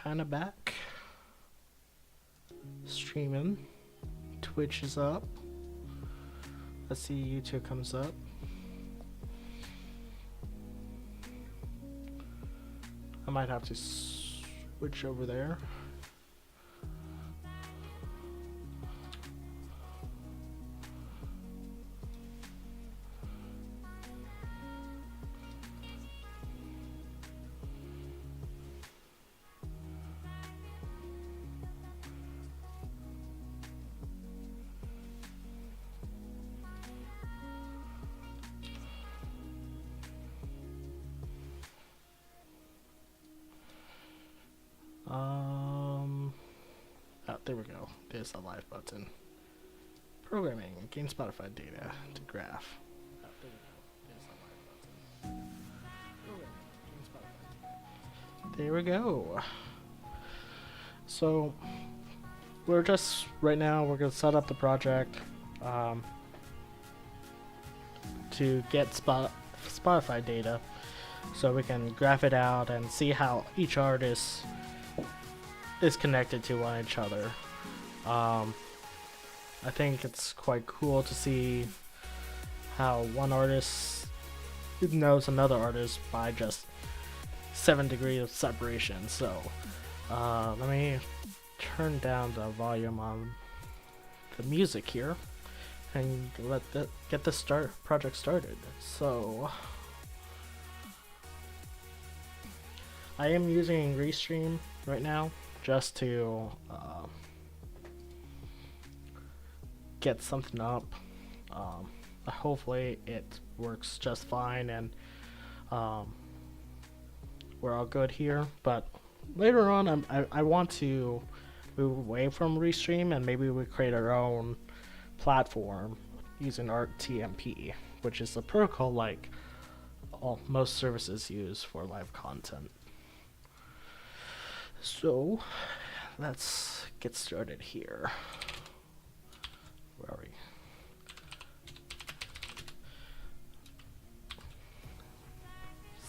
kind of back. Streaming. Twitch is up. Let's see, YouTube comes up. I might have to switch over there. There we go. There's the live button. Programming. Gain Spotify data to graph. There we go. There's the live button. Programming. Gain Spotify data. There we go. So we're just right now we're gonna set up the project to get Spotify data, so we can graph it out and see how each artist is connected to one each other. I think it's quite cool to see how one artist knows another artist by just 7 degrees of separation. So let me turn down the volume on the music here and get the project started. So I am using Restream right now just to get something up. Hopefully it works just fine and we're all good here, but later on I want to move away from Restream and maybe we create our own platform using ArtTMP, which is a protocol like most services use for live content. So let's get started here. Where are we?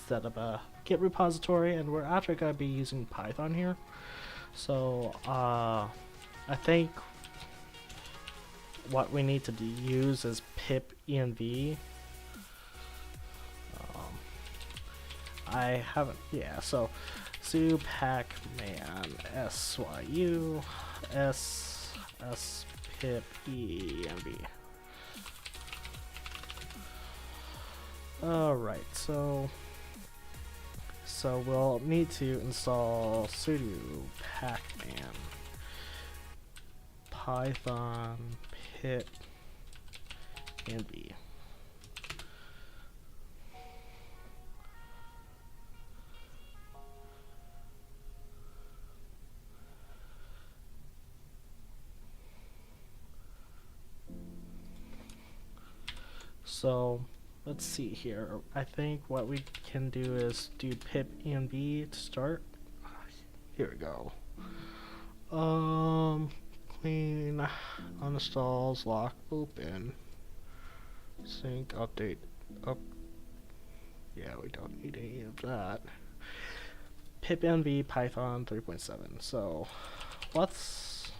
Set up a Git repository, and we're actually going to be using Python here. So I think what we need to use is pip env. I haven't, yeah, so sudo pacman syu s pip env. Alright, so we'll need to install sudo pacman python pip env. So let's see here. I think what we can do is do pip env to start. Here we go. Clean uninstalls lock open sync update up. Yeah, we don't need any of that. Pip env python 3.7. So what's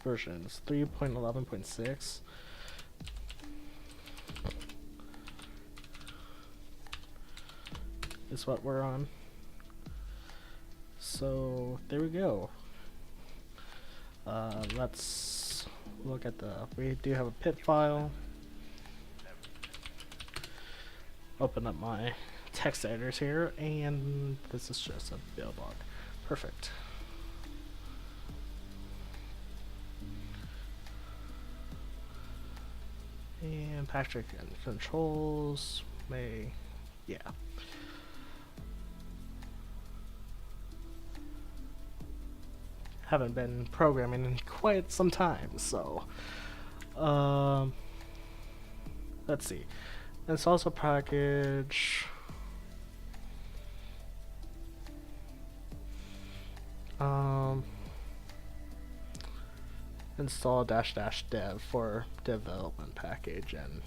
versions 3.11.6. is what we're on. So there we go. Let's look at we do have a pip file. Open up my text editors here, and this is just a build log. Perfect. And Patrick and controls yeah. Haven't been programming in quite some time, so let's see. It's also package. Install --dev for development package, and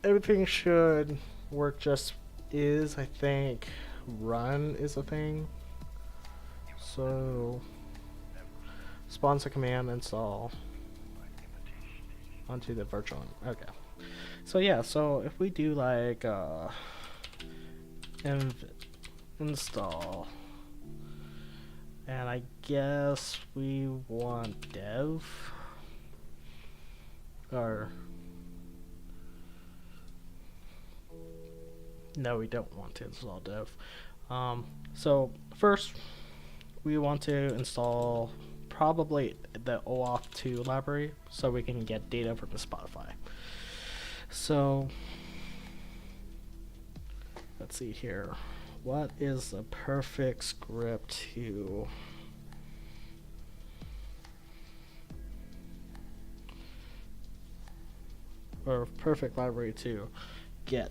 everything should work just I think run is a thing. So sponsor command install onto the virtual. Okay. So yeah, so if we do like install, and I guess we want dev, or no, we don't want to install dev. So first we want to install probably the OAuth 2 library so we can get data from the Spotify. So let's see here. What is the perfect script to or perfect library to get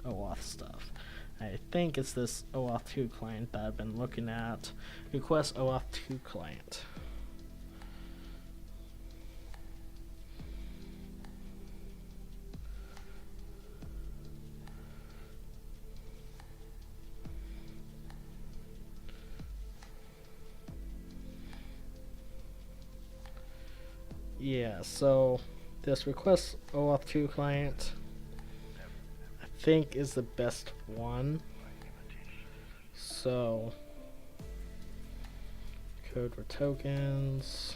OAuth stuff? I think it's this OAuth 2 client that I've been looking at. Request OAuth 2 client. Yeah, so this request OAuth 2 client I think is the best one. So code for tokens.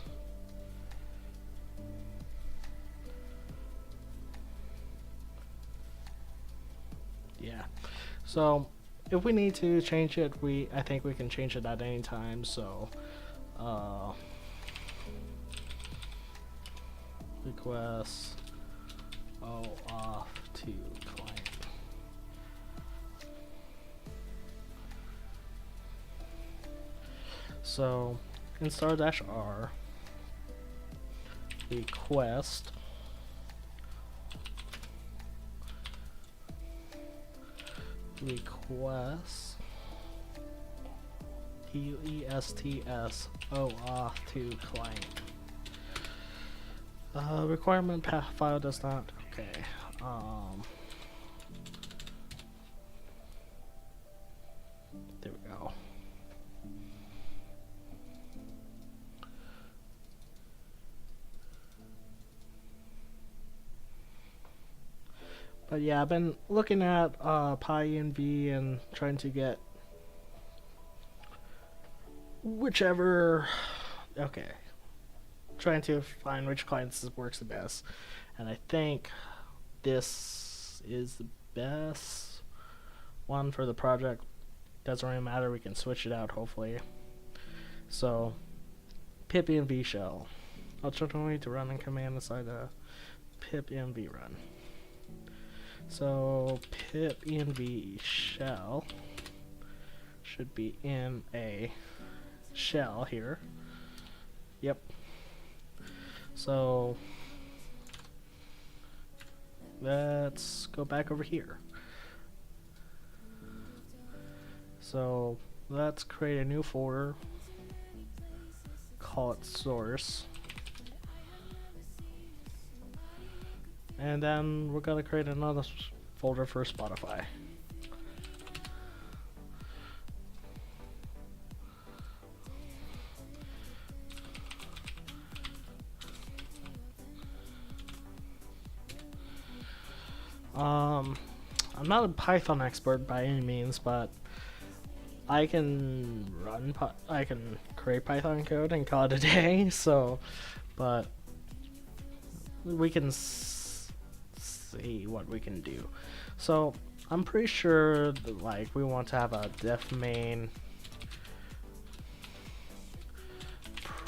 Yeah. So if we need to change it, I think we can change it at any time. So request OAuth 2 client. So in *-r request ESTS OAuth 2 client. Requirement path file does not. Okay. There we go. But yeah, I've been looking at PyEnv and trying to get whichever. Okay. Trying to find which clients works the best, and I think this is the best one for the project. Doesn't really matter, we can switch it out hopefully. So pipenv shell, alternatively to run a command inside a pipenv run. So pipenv shell should be in a shell here. Yep. So let's go back over here. So let's create a new folder, call it source, and then we're gonna create another folder for Spotify. I'm not a Python expert by any means, but I can create Python code and call it a day. So, but we can see what we can do. So I'm pretty sure that, like, we want to have a def main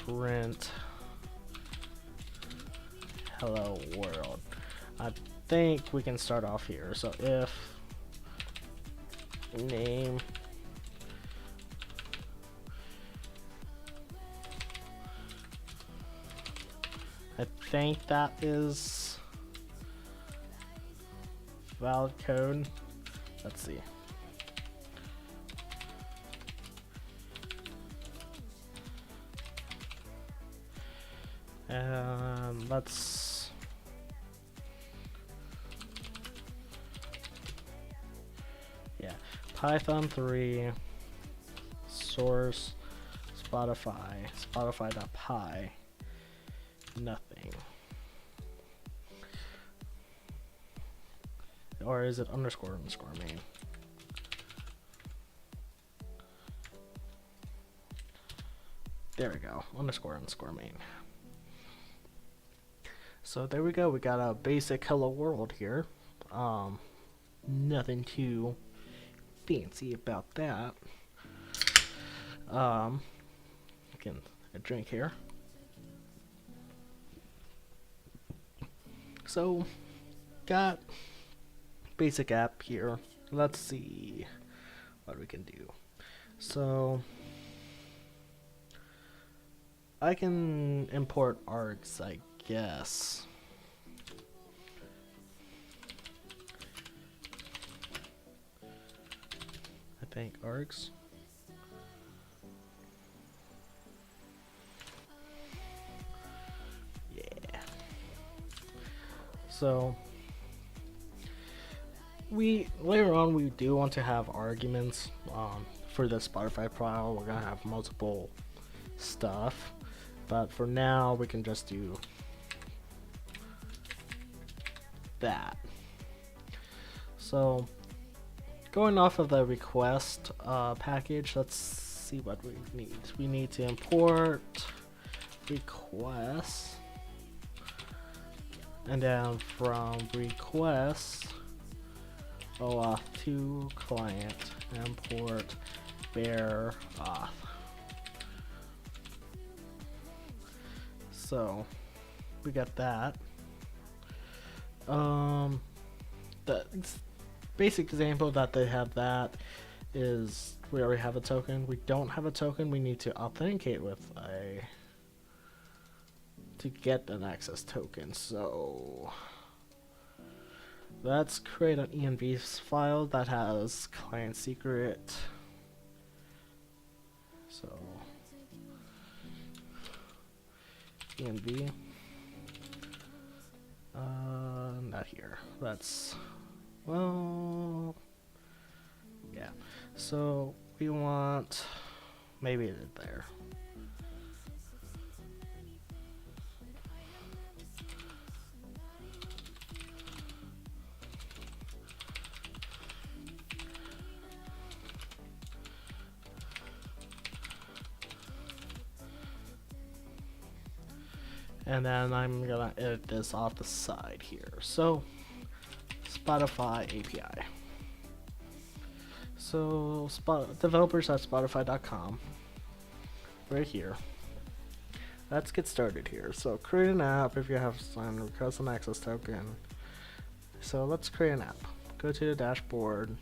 print hello world. I think we can start off here. So if name I think that is valid code. Let's see. Let's Python 3 source Spotify Spotify.py nothing. Or is it underscore main? There we go, underscore main. So there we go, we got a basic hello world here. Nothing too fancy about that. Again, a drink here. So, got basic app here. Let's see what we can do. So, I can import args, I guess. I think args. Yeah. So later on we do want to have arguments for the Spotify file. We're gonna have multiple stuff, but for now we can just do that. So going off of the request package, let's see what we need. We need to import requests, and then from requests OAuth to client, import bear auth. So we got that. The basic example that they have that is we already have a token. We don't have a token. We need to authenticate with to get an access token. So let's create an env file that has client secret. So env, not here. Let's, well, yeah. So we want, maybe it there. And then I'm gonna edit this off the side here. So Spotify API. So developers at Spotify.com. Right here. Let's get started here. So create an app if you have some request an access token. So let's create an app. Go to the dashboard.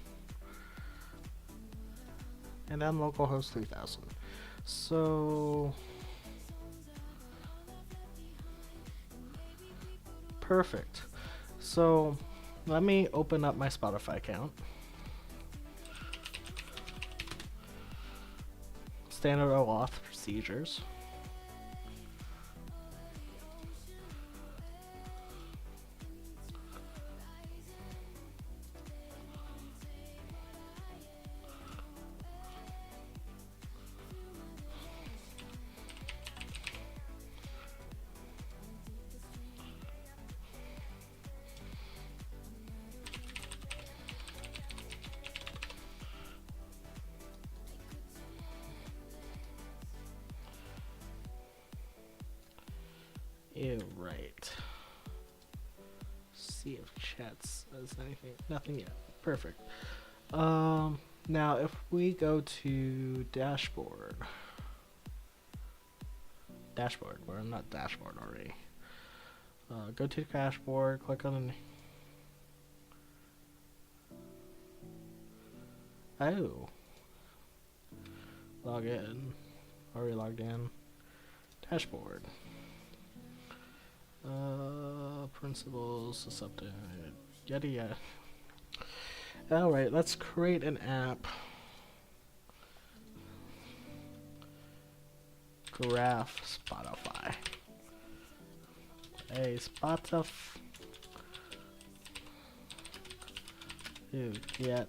And then localhost 3000. So perfect. So let me open up my Spotify account. Standard OAuth procedures. Yeah, right. See if chat says anything. Nothing yet. Perfect. Now if we go to dashboard. We're not dashboard already. Go to dashboard, click on oh. Log in. Already logged in. Dashboard. Principles, accepted, yada yada. Alright, let's create an app. Graph Spotify. A Spotify to get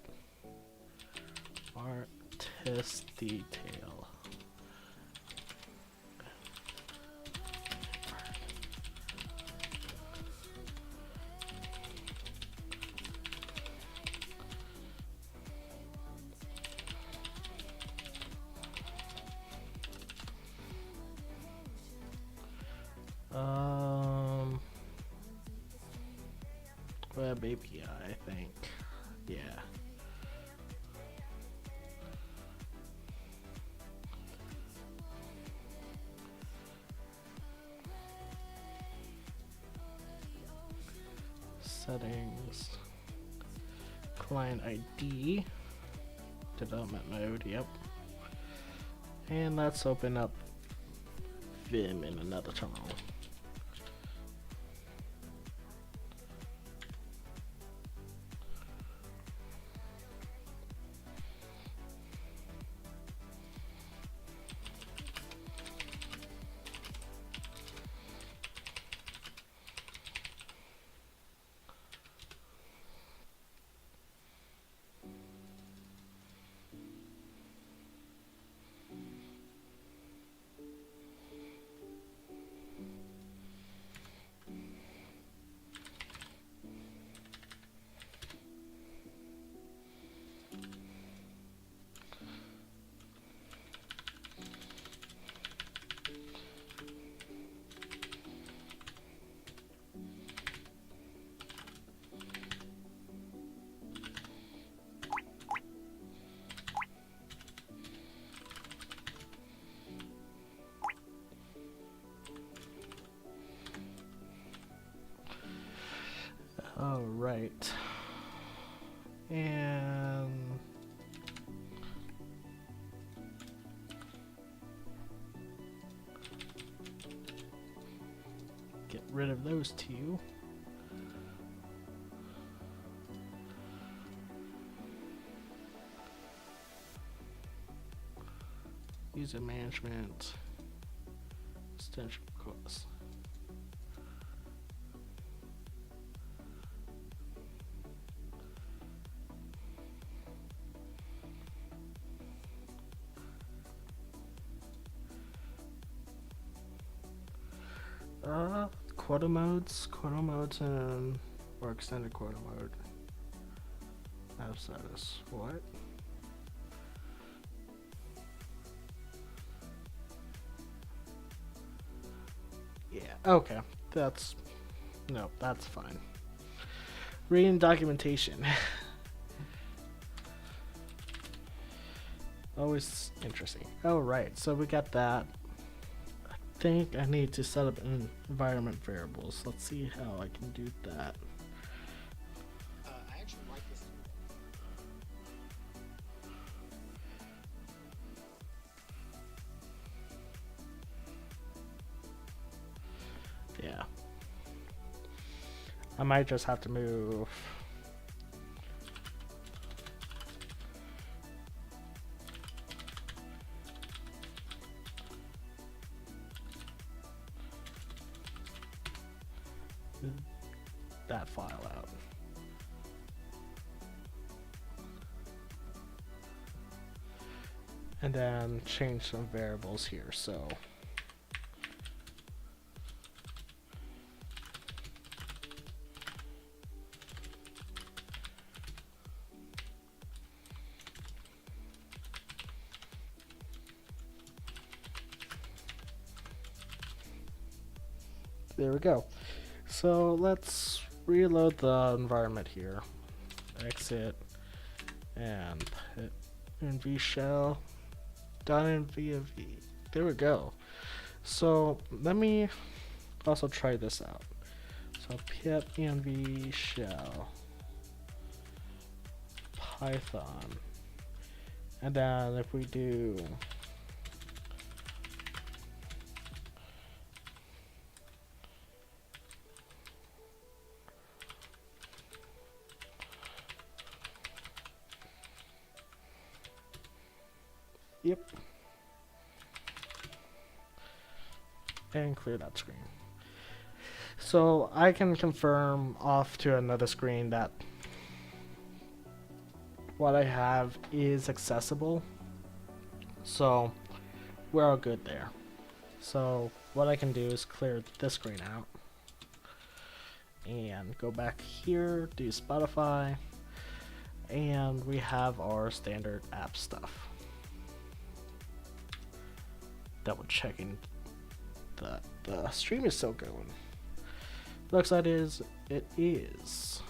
artist detail. Web API, I think. Yeah. Settings. Client ID. Development mode, yep. And let's open up Vim in another terminal. All right. And get rid of those two. User management, extension requests. Quota modes and or extended quota mode. App status. What? Yeah, okay. That's fine. Reading documentation. Always interesting. Oh right, so we got that. I think I need to set up environment variables. Let's see how I can do that. I actually like this. Yeah. I might just have to move. That file out. And then change some variables here. So there we go. So let's reload the environment here. Exit and put env shell .env. There we go. So let me also try this out. So pip env shell Python, and then if we do yep, and clear that screen. So I can confirm off to another screen that what I have is accessible, so we're all good there. So what I can do is clear this screen out and go back here, do Spotify, and we have our standard app stuff. Double checking that the stream is still going. Looks like it is.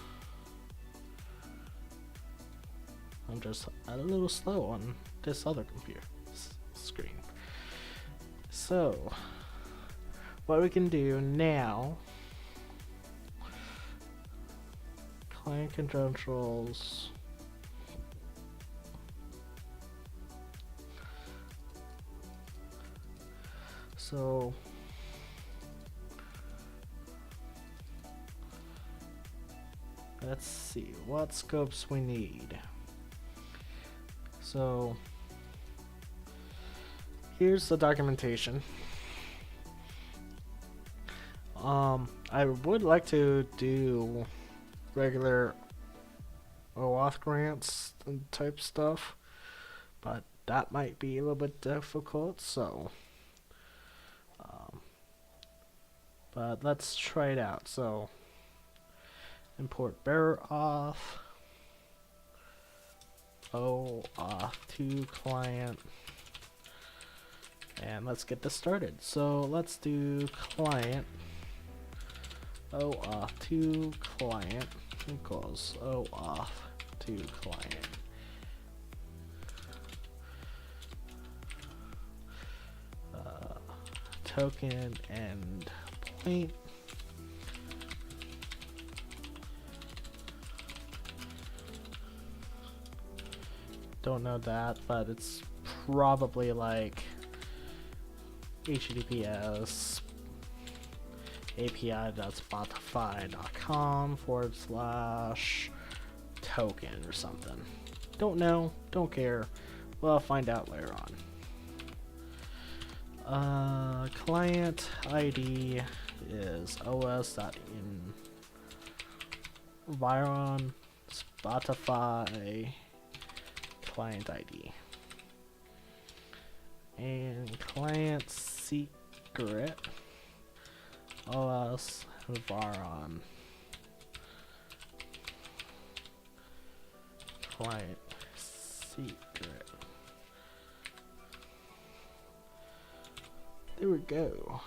I'm just a little slow on this other computer screen. So what we can do now, client controls, so let's see what scopes we need. So here's the documentation. I would like to do regular OAuth grants and type stuff, but that might be a little bit difficult, so but let's try it out. So import bearer auth, OAuth to client, and let's get this started. So let's do client OAuth to client equals OAuth to client. Token and point. Don't know that, but it's probably like https api.spotify.com/token or something. Don't know, don't care. Well, I'll find out later on. Client ID is os.environ Spotify client ID, and client secret os environ client secret. There we go.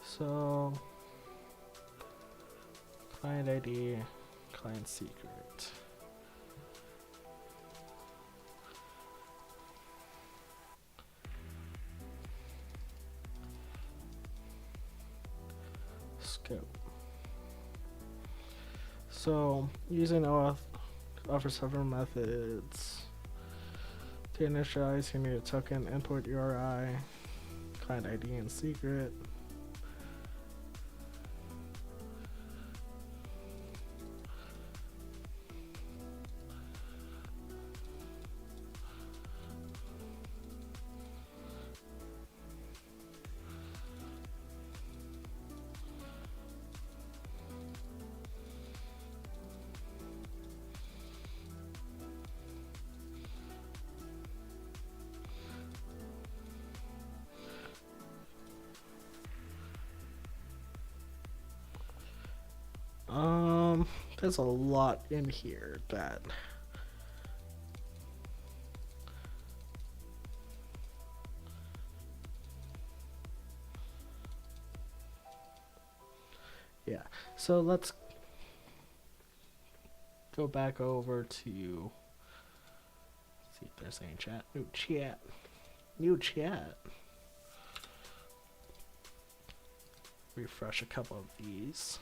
So client ID, client secret. Scope. So using OAuth offers several methods to initialize. You need a token, import URI, client ID, and secret. There's a lot in here that yeah. So let's go back over to see if there's any chat. New chat. Refresh a couple of these.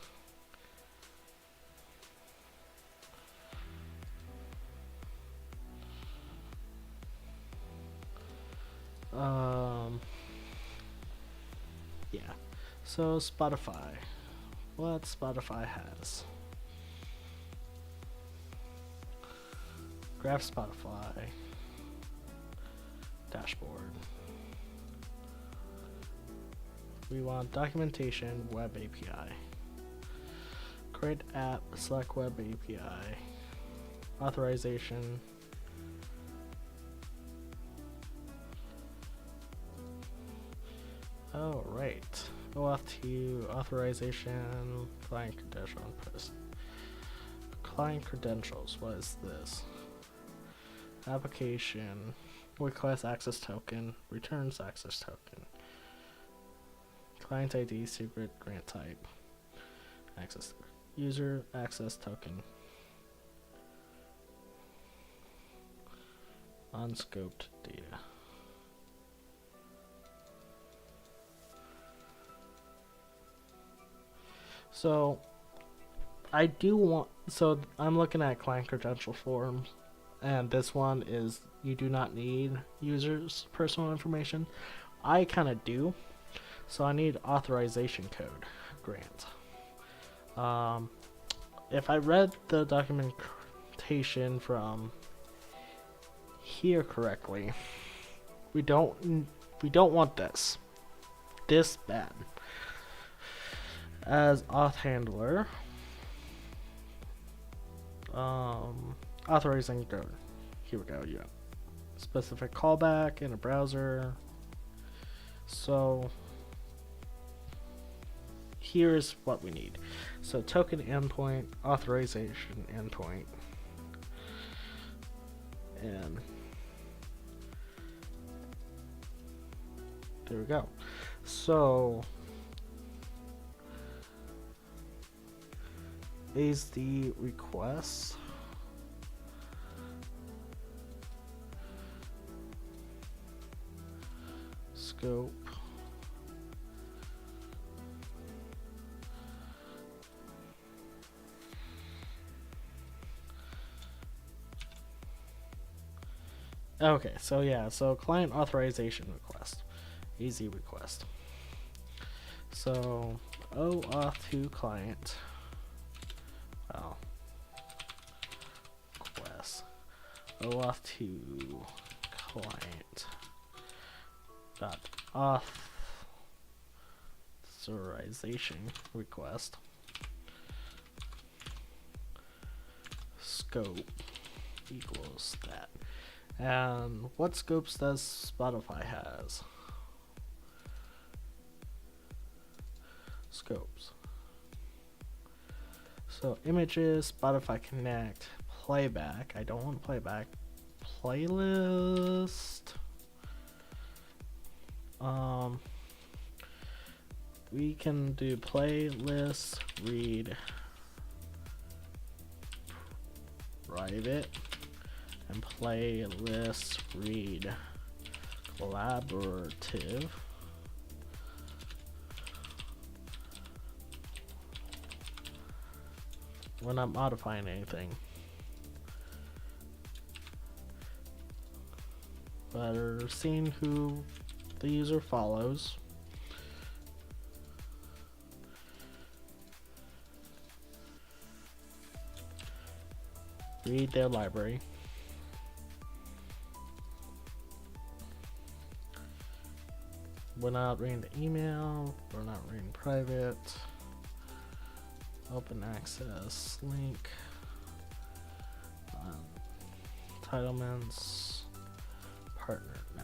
Yeah. So Spotify. What Spotify has. Graph Spotify. Dashboard. We want documentation, web API. Create app, select web API. Authorization. Oh, right. OAuth to authorization, client credential input. Client credentials, what is this? Application, request access token, returns access token. Client ID, secret, grant type. Access, user access token. Unscoped data. So I do want, so I'm looking at client credential forms, and this one is you do not need users' personal information. I kind of do, so I need authorization code grant. If I read the documentation from here correctly, we don't want this bad. As auth handler, authorizing code. Here we go. Yeah, specific callback in a browser. So here's what we need. So token endpoint, authorization endpoint, and there we go. So is the request. Scope. Okay, so yeah, so client authorization request. Easy request. So OAuth to client. Well, request. OAuth to client. Dot authorization request. Scope equals that. And what scopes does Spotify has? Scopes. So images, Spotify Connect, playback. I don't want playback. Playlist. We can do playlist, read, private, and playlist, read, collaborative. We're not modifying anything. But we're seeing who the user follows. Read their library. We're not reading the email. We're not reading private. Open access link. Entitlements. Partner. Nah.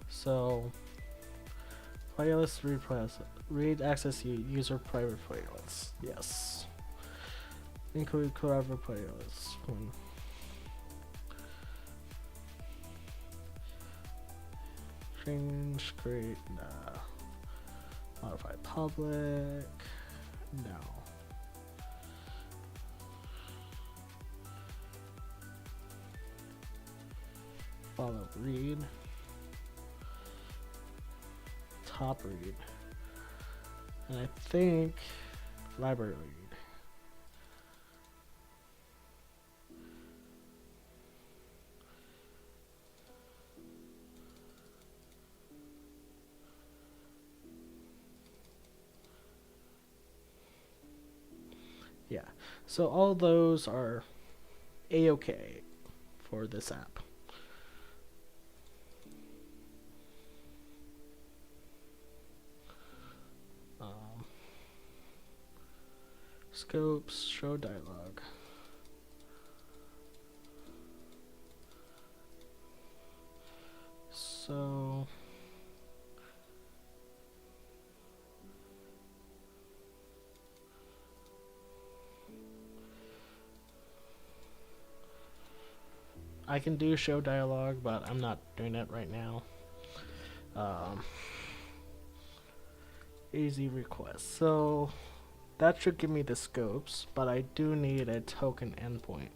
So playlist read access user private playlists. Yes. Include collaborative playlists. Change, create, nah. Modify public. No. Follow read. Top read. And I think library read. Yeah. So all those are a-okay for this app. Scopes, show dialog. So I can do show dialog, but I'm not doing it right now. Easy request. So that should give me the scopes, but I do need a token endpoint.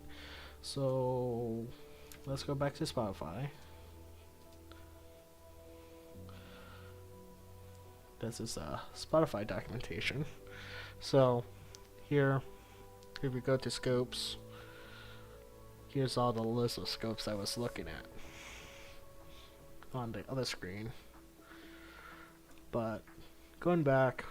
So let's go back to Spotify. This is Spotify documentation. So here, if we go to scopes, here's all the list of scopes I was looking at on the other screen. But going back,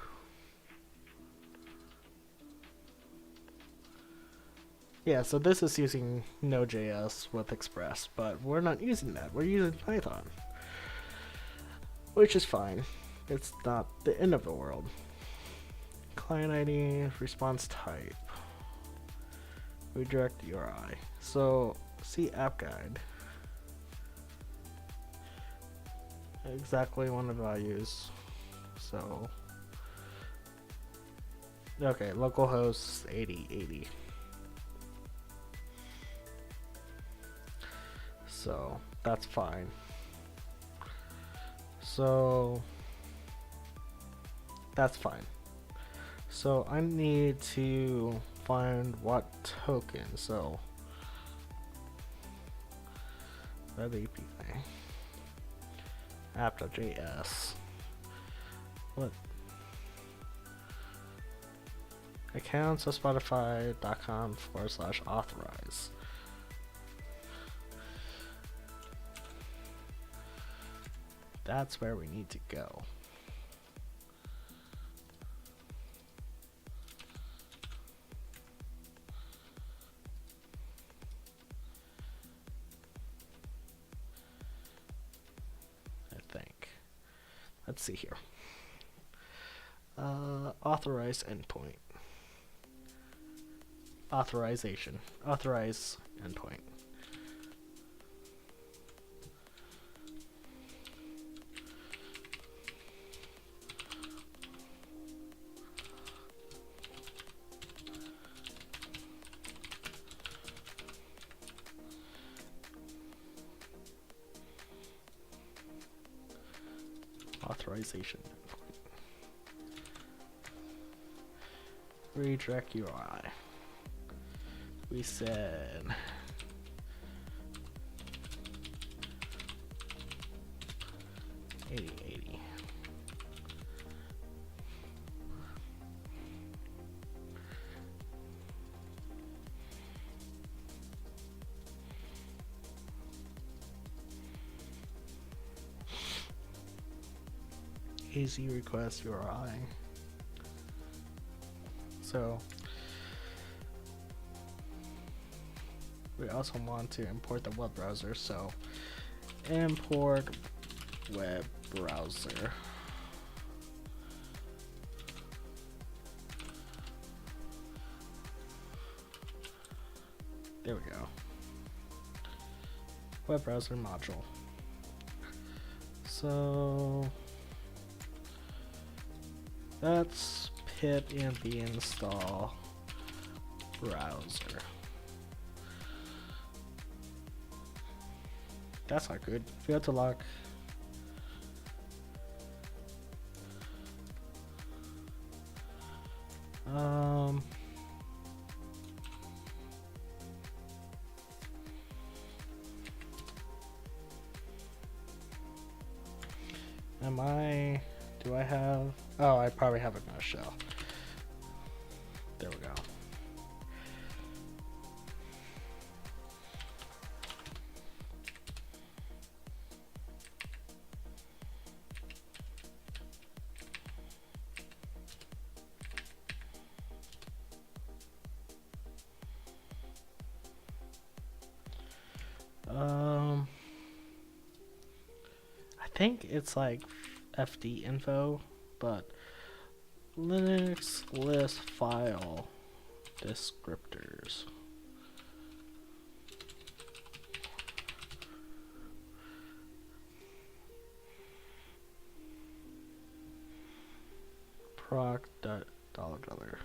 yeah, so this is using Node.js with Express, but we're not using that. We're using Python, which is fine. It's not the end of the world. Client ID, response type, redirect URI. So see app guide. Exactly one of the values. So okay, localhost 8080. So that's fine. So that's fine. So I need to find what token. So web API app.js. What accounts of Spotify.com/authorize. That's where we need to go. I think. Let's see here. Authorize endpoint. Authorization. Authorize endpoint. Authorization endpoint. Redirect URI. We said 8080. Easy request URI. So we also want to import the web browser, so import web browser. There we go. Web browser module. So that's pip env install browser. That's not good. Fail to lock. Do I have, oh, I probably have it in a shell. There we go. think it's like FD info, but Linux list file descriptors. proc.dollar.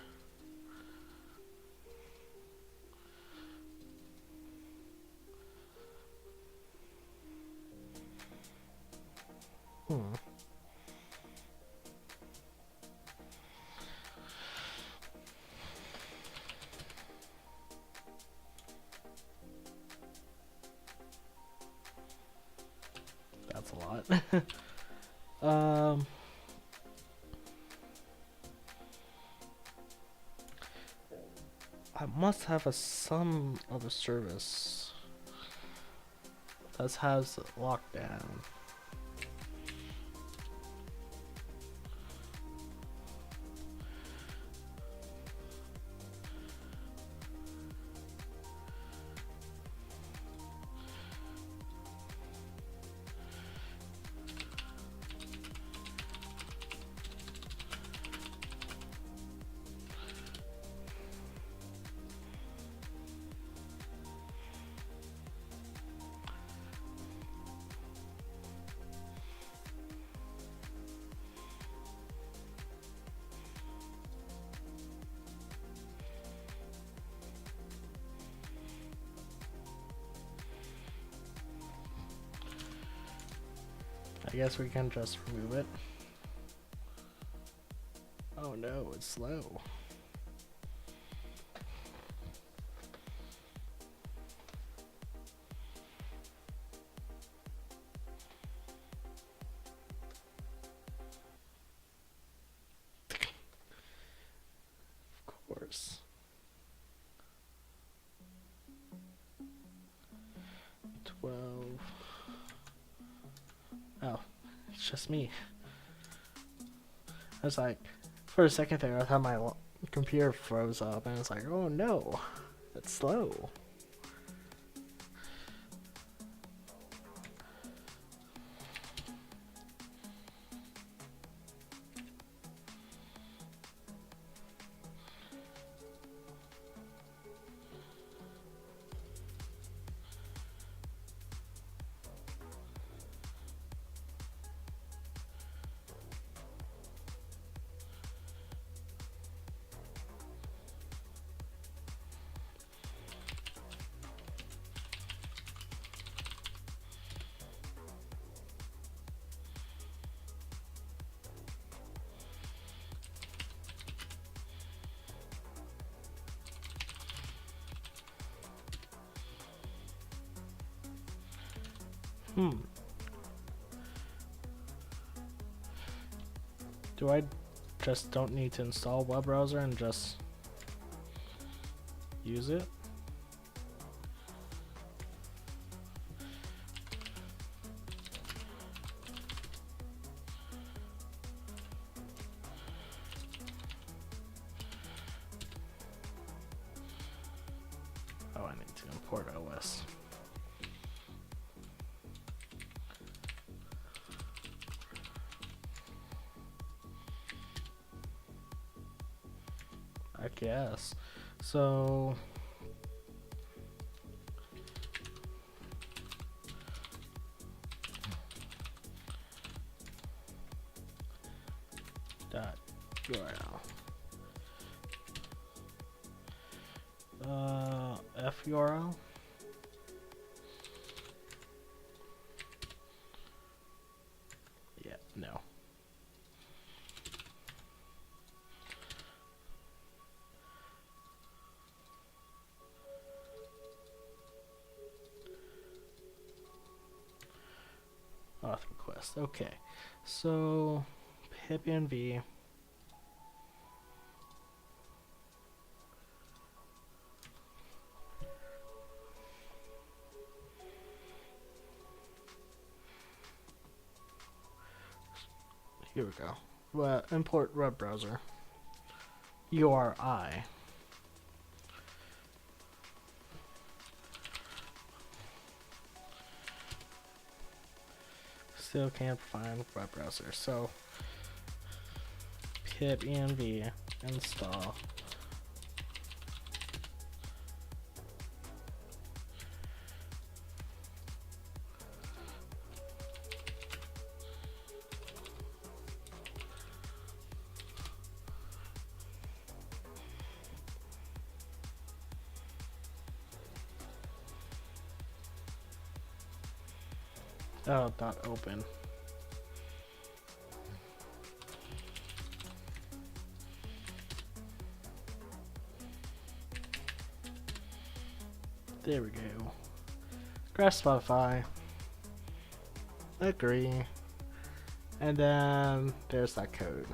That's a lot. I must have some other service that has lockdown. I guess we can just remove it. Oh no, it's slow. Of course. 12. Oh, it's just me. I was like, for a second there, I thought my computer froze up, and I was like, oh no, it's slow. Do I just don't need to install web browser and just use it? Oh, I need to import OS. I guess. So dot URL. F URL. Yeah, no. Auth request. Okay, so pip env. Here we go. Well, import web browser. URI. still can't find web browser. So pip env install. Oh, not open. There we go. Grab Spotify. Agree. And then there's that code.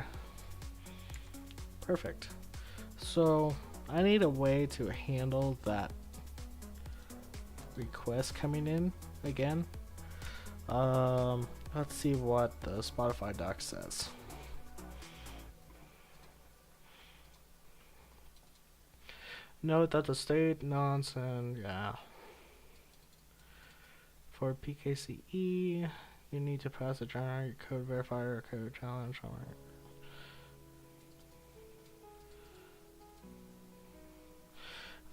Perfect. So I need a way to handle that request coming in again. Let's see what the Spotify doc says. Note that the state nonsense, yeah. For PKCE, you need to pass a generate code verifier or code challenge.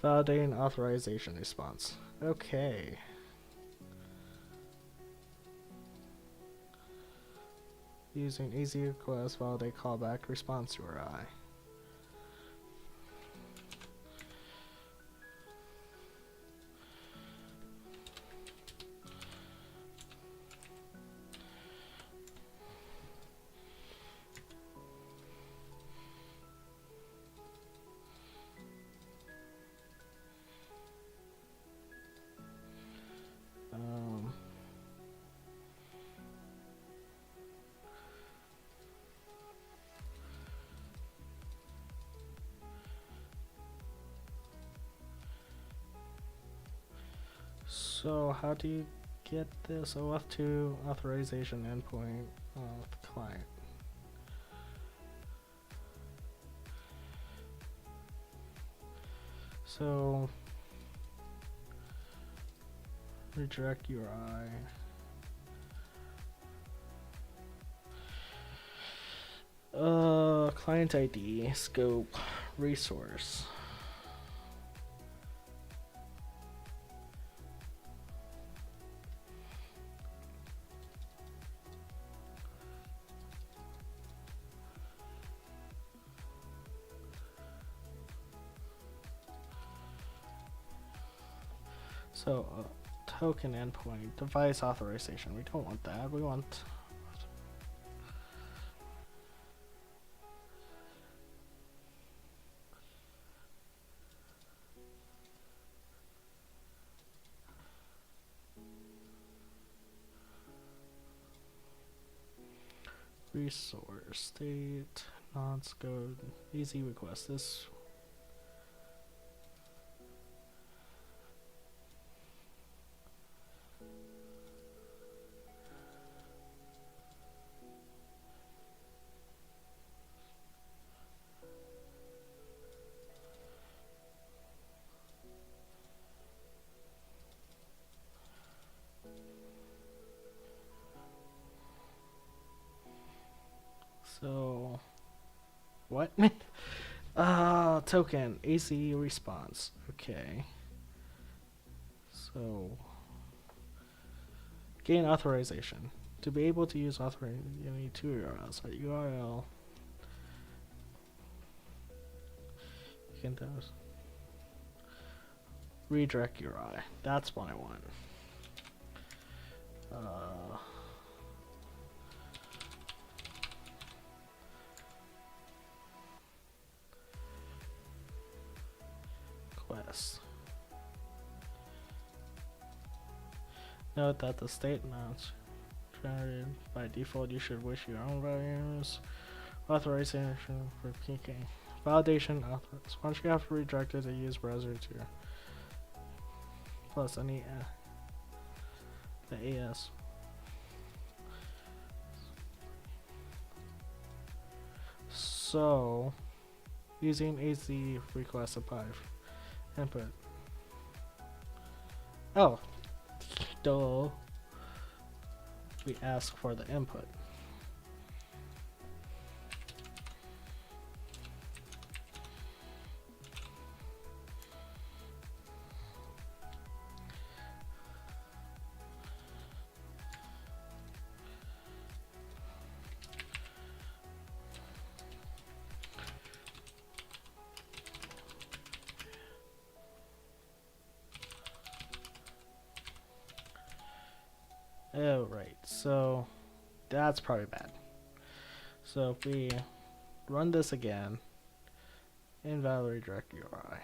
Validating authorization response. Okay. Using AZ request validate callback response URI. So how do you get this OAuth2 authorization endpoint of the client? So redirect URI. Client ID, scope, resource. So, token endpoint, device authorization. We don't want that. We want resource state non-scope easy request. This so what? Token AZ response. Okay. So gain authorization. To be able to use authorization, you need two URLs. Right? URL. You can do redirect URI. That's what I want. Quest. Note that the state amounts generated by default. You should wish your own values. Authorization for PK. Validation authorized. Once you have redirected the use browser to plus any the AS. So using AZ request apply input. Oh, duh. we ask for the input. Oh, right, so that's probably bad. So if we run this again, invalid redirect URI.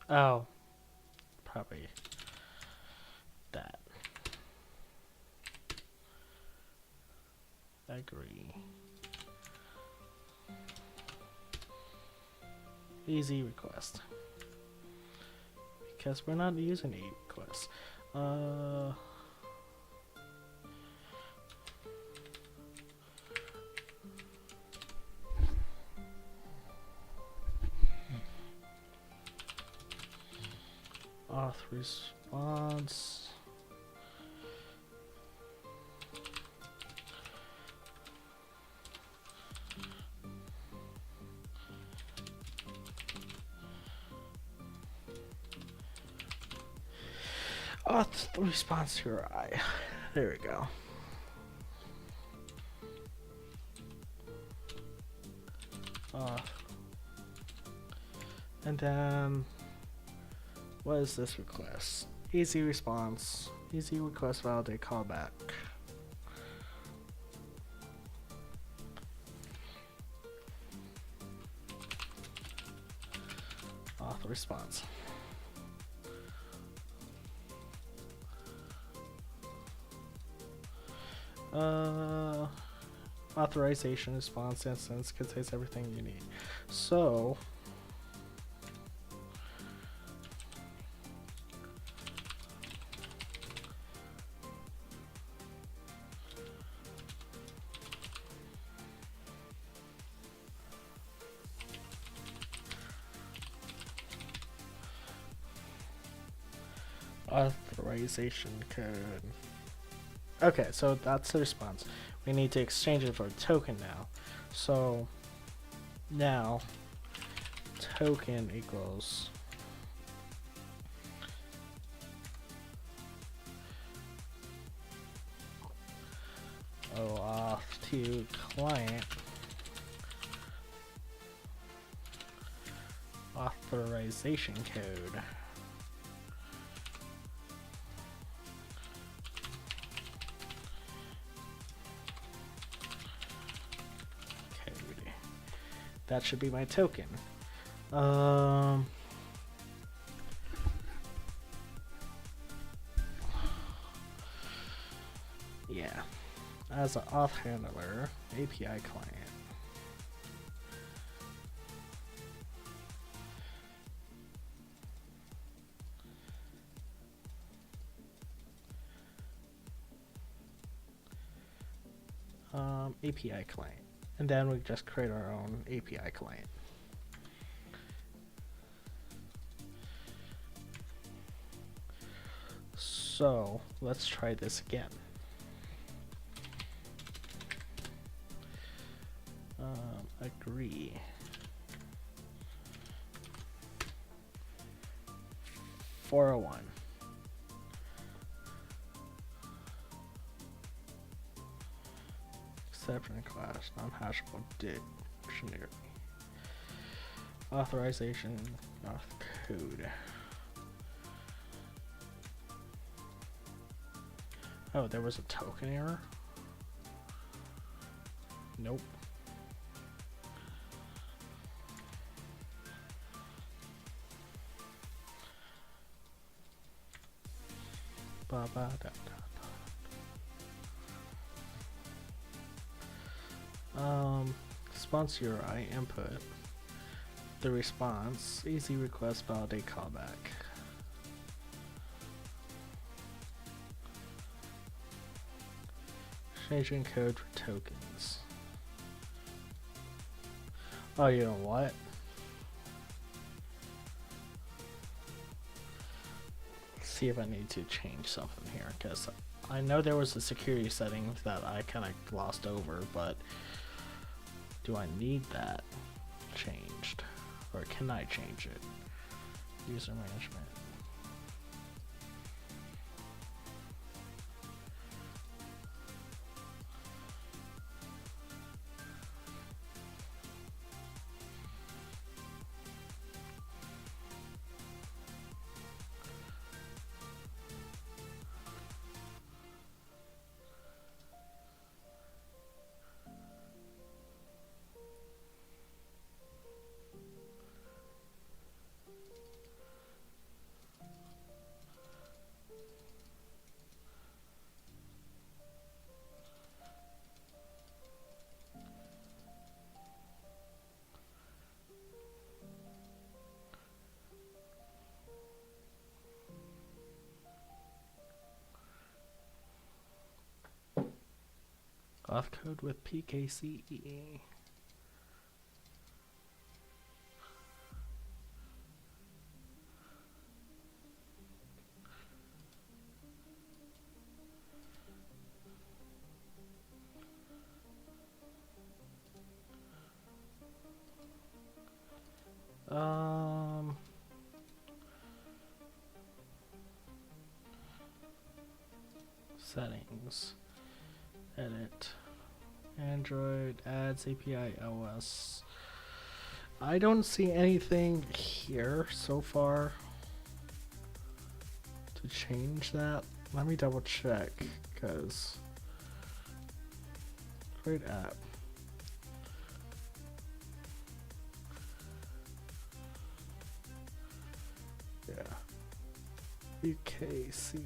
Oh, probably that. Agree. Easy request. Because we're not using a request. Auth response. Auth response URI. There we go. And then what is this request? Easy response. Easy request validate callback. Auth response. Authorization response instance contains everything you need. So authorization code. Okay, so that's the response. We need to exchange it for a token now. So now token equals auth to client authorization code. That should be my token. Yeah, as an auth handler, API client. API client. And then we just create our own API client. So let's try this again. Agree. $401. Exception class, non-hashable dictionary. Authorization, auth code. Oh, there was a token error? Nope. Ba ba da da. Response URI input. The response, easy request validate callback. Changing code for tokens. Oh, you know what? See if I need to change something here, because I know there was a security setting that I kind of glossed over, but do I need that changed? Or can I change it? User management. Auth code with PKCE. Settings. Edit. Android, ads, API, OS. I don't see anything here so far to change that. Let me double check, because great app. Yeah. UKC.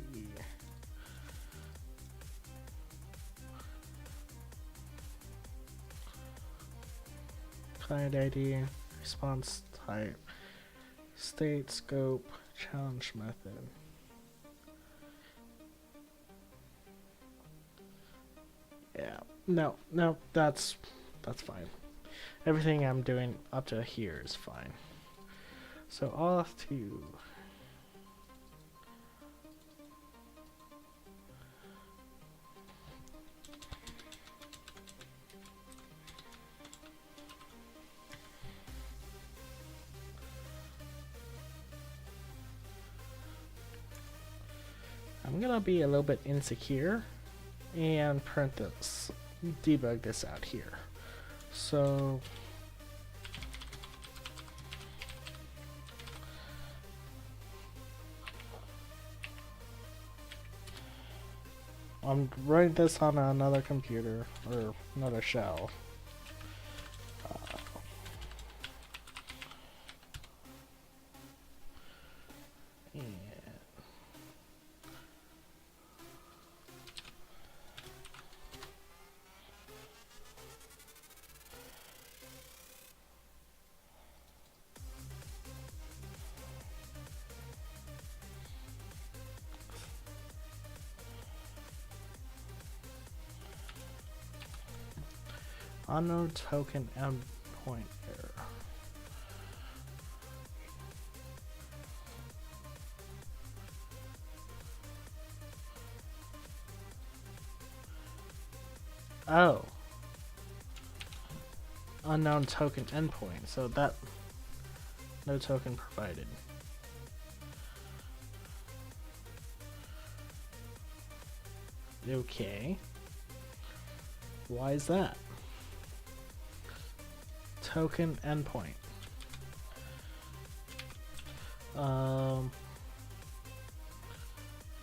Client ID, response type, state, scope, challenge method. Yeah, no, that's fine. Everything I'm doing up to here is fine. So auth to I'm gonna be a little bit insecure and print this, debug this out here. So I'm running this on another computer or another shell. Unknown token endpoint error. Oh. Unknown token endpoint. So that no token provided. Okay. Why is that? Token endpoint.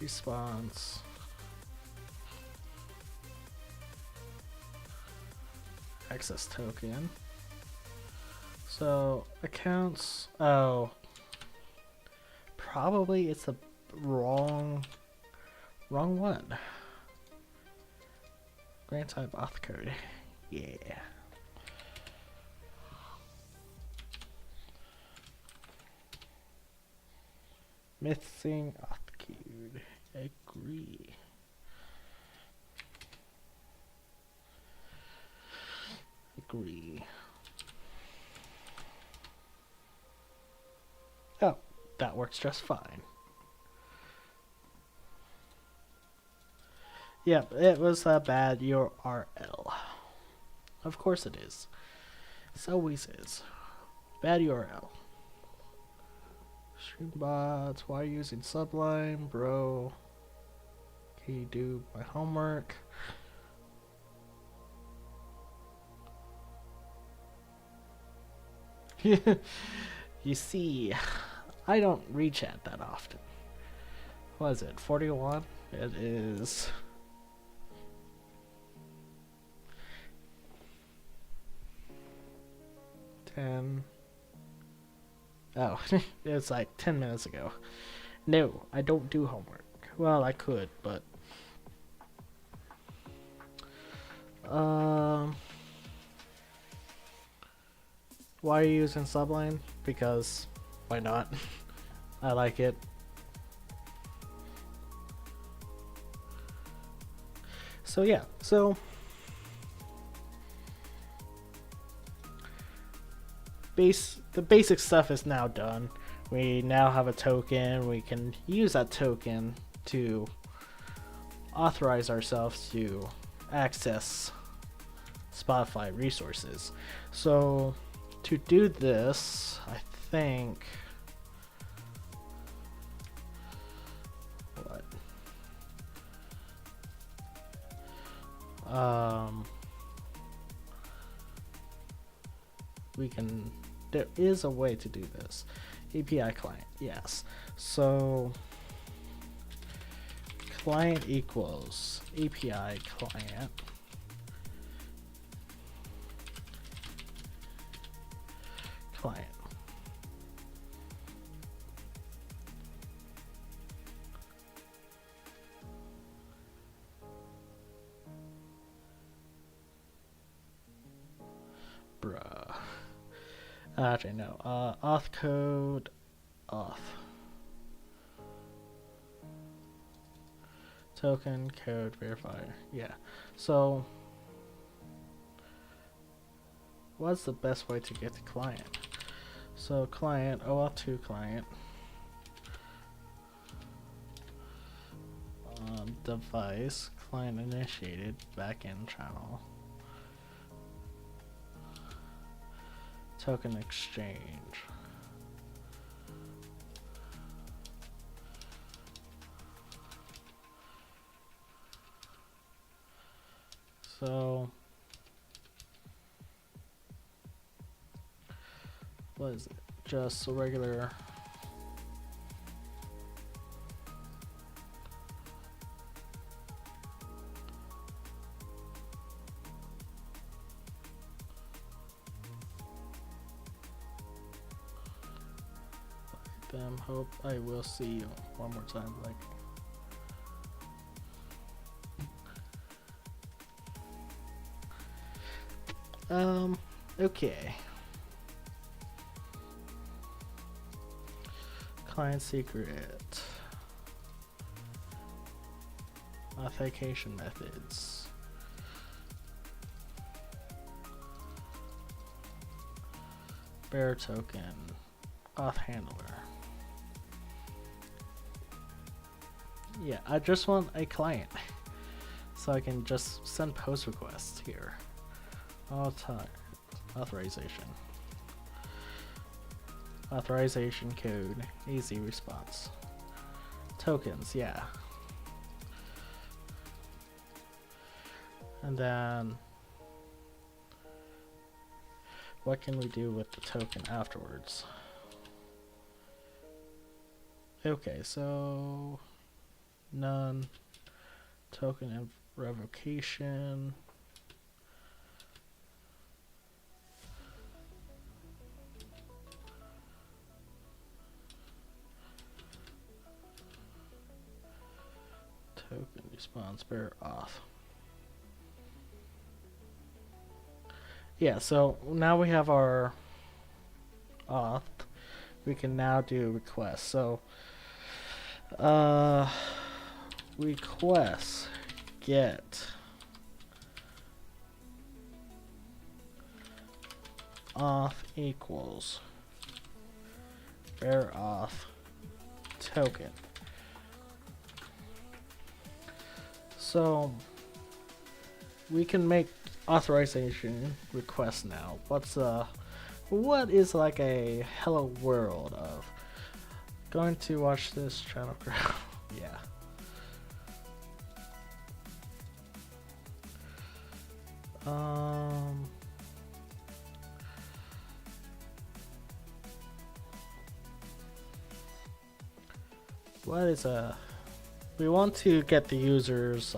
Response. Access token. So accounts. Oh. Probably it's the wrong one. Grant type auth code. Yeah. Missing auth code. Agree. Agree. that works just fine. Yep, it was a bad URL. Of course it is. It always is. Bad URL. Streambots, why are you using Sublime, bro? Can you do my homework? You see, I don't read chat that often. What is it, 41? It is... Oh, it's like 10 minutes ago. No, I don't do homework. Well, I could, but... Why are you using Sublime? Because, why not? I like it. So yeah, so... the basic stuff is now done. We now have a token. We can use that token to authorize ourselves to access Spotify resources. So to do this, I think we can, there is a way to do this. API client, yes. So client equals API client client. Bruh. Actually, no. Auth code, auth. Token, code, verifier. Yeah. So, what's the best way to get the client? So, client, OAuth2 client. Device, client initiated, backend channel. Token exchange. So what is it? Just a regular them. Hope I will see you one more time. Like, okay. Client secret. Authentication methods. Bearer token. Auth handler. Yeah, I just want a client so I can just send post requests here. All time. Authorization. Authorization code. Easy response. Tokens, yeah. And then what can we do with the token afterwards? Okay, so none. Token of revocation. Token response bearer auth. Yeah, so now we have our auth. We can now do requests. So request get auth equals bearer auth token. So we can make authorization requests now. What is like a hello world of going to watch this channel? Yeah. What is we want to get the users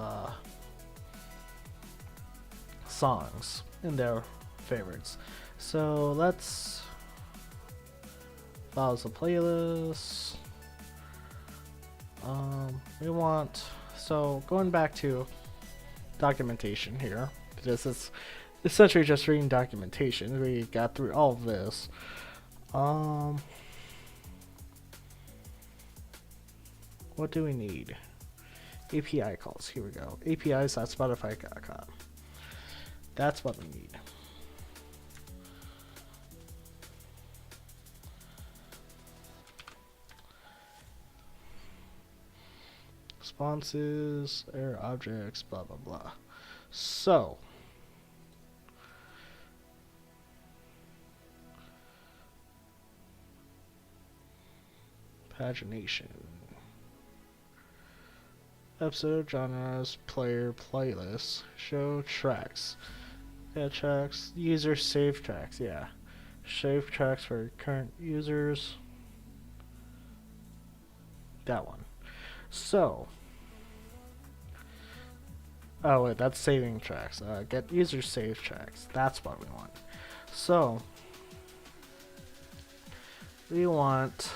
songs in their favorites. So let's browse the playlist. So going back to documentation here, because it's essentially just reading documentation. We got through all of this. What do we need? API calls. Here we go. APIs.spotify.com. That's what we need. Responses, error objects, blah blah blah. So pagination, episode genres, player, playlist, show tracks, tracks, user save tracks, yeah, save tracks for current users, that one. So oh wait, that's saving tracks. Get user save tracks, that's what we want. So we want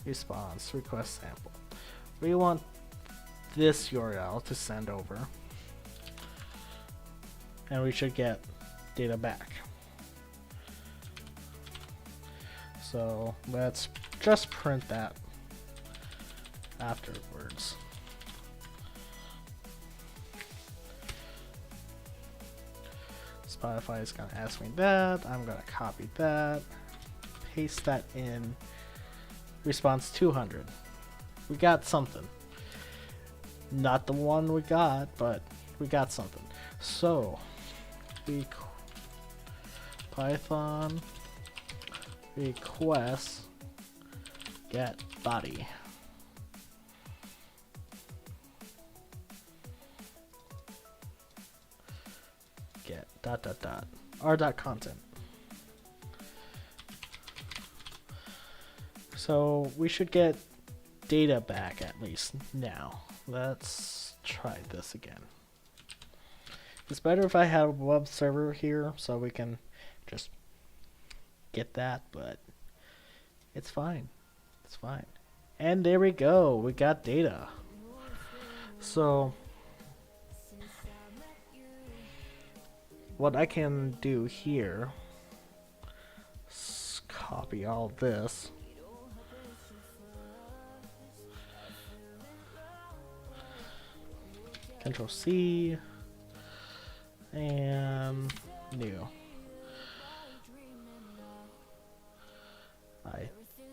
response request sample. We want this URL to send over, and we should get data back. So let's just print that afterwards. Spotify is gonna ask me that. I'm gonna copy that, paste that in response 200. We got something. Not the one we got, but we got something. So we Python request get body. Get r.content. So we should get data back at least now. Let's try this again. It's better if I have a web server here so we can just get that, but it's fine. It's fine. And there we go. We got data. So what I can do here is copy all this. Control C and new. I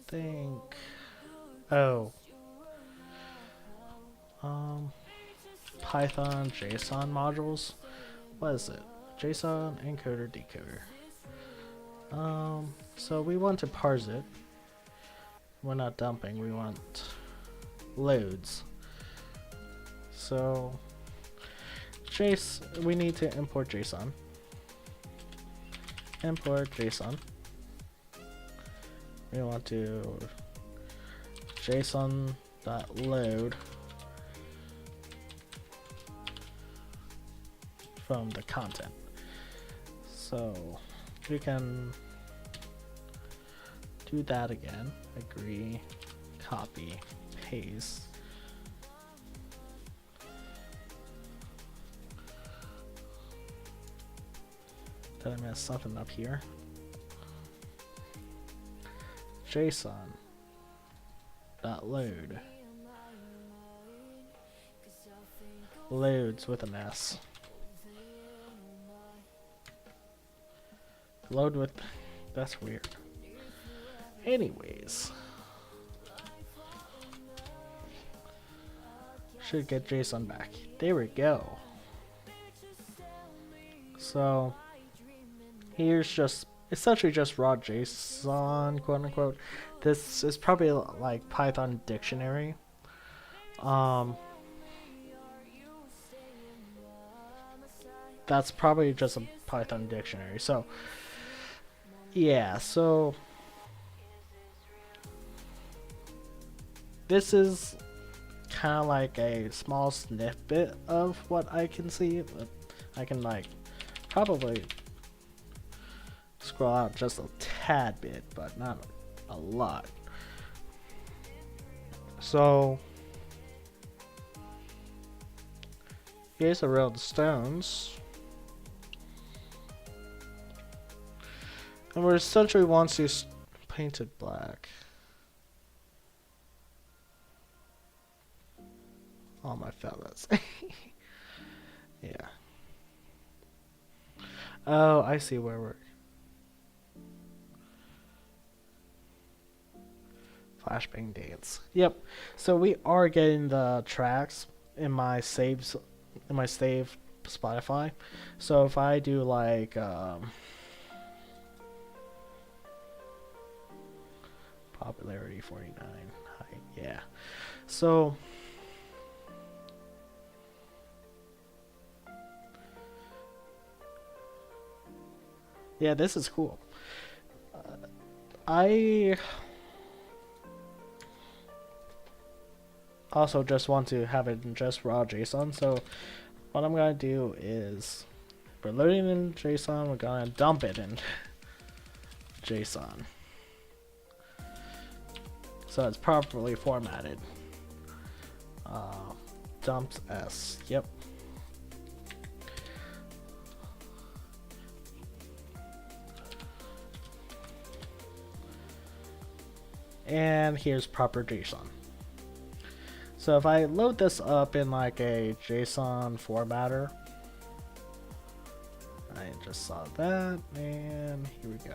think. Oh. Python JSON modules. What is it? JSON encoder decoder. So we want to parse it. We're not dumping. We want loads. So we need to import JSON. Import JSON. We want to JSON.load from the content. So we can do that again. Agree, copy, paste. Did I mess something up here? JSON.load. Loads with an S. Load with... That's weird. Anyways. should get JSON back. There we go. So here's just essentially just raw JSON, quote unquote. This is probably like Python dictionary. That's probably just a Python dictionary. So yeah, so this is kind of like a small snippet of what I can see. I can like probably scroll out just a tad bit, but not a lot. So here's a row of stones, and we're essentially wants to paint it black. All my fellas. Yeah. Oh, I see where we're. Flashbang dance. Yep. So we are getting the tracks in my saves, in my save Spotify. So if I do like popularity 49, height, yeah. So yeah, this is cool. I also just want to have it in just raw JSON. So what I'm gonna do is we're loading in JSON. We're gonna dump it in JSON, so it's properly formatted. Dumps S. Yep. And here's proper JSON. So if I load this up in like a JSON formatter, I just saw that, and here we go.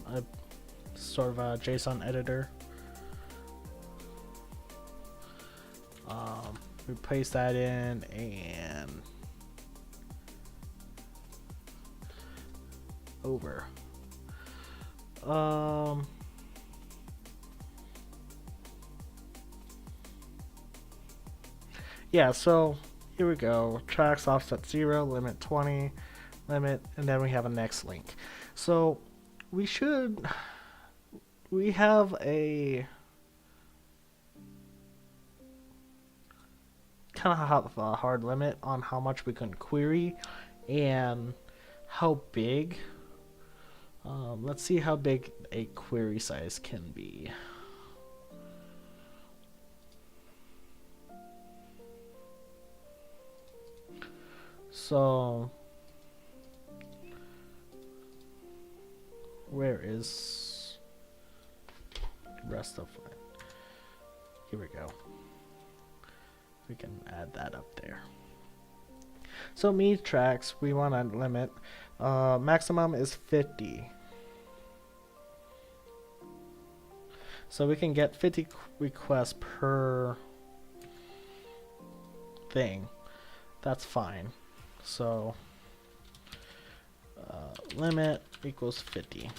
A sort of a JSON editor. We paste that in and over. Yeah, so here we go. Tracks offset 0, limit 20, limit, and then we have a next link. So we have a kind of a hard limit on how much we can query and how big. Let's see how big a query size can be. So where is the rest of it? Here we go. We can add that up there. So me tracks, we want to limit. Maximum is 50. So we can get 50 requests per thing. That's fine. So limit equals 50.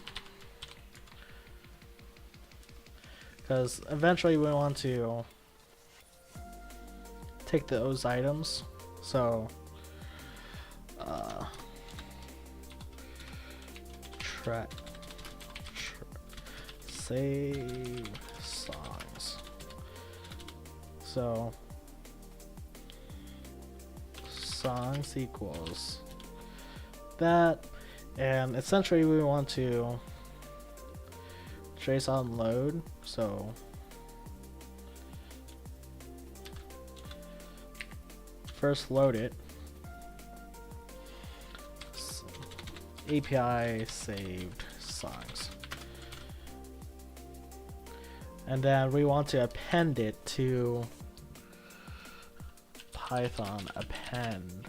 Because eventually we want to take those items. So save songs. So songs equals that, and essentially we want to JSON load. So first load it. API saved songs. And then we want to append it to Python append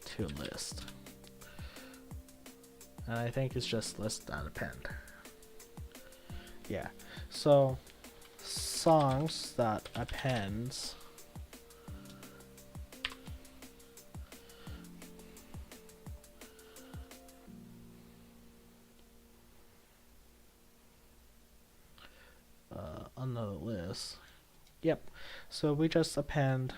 to list. and I think it's just list not append. Yeah, so songs that appends on the list. Yep, so we just append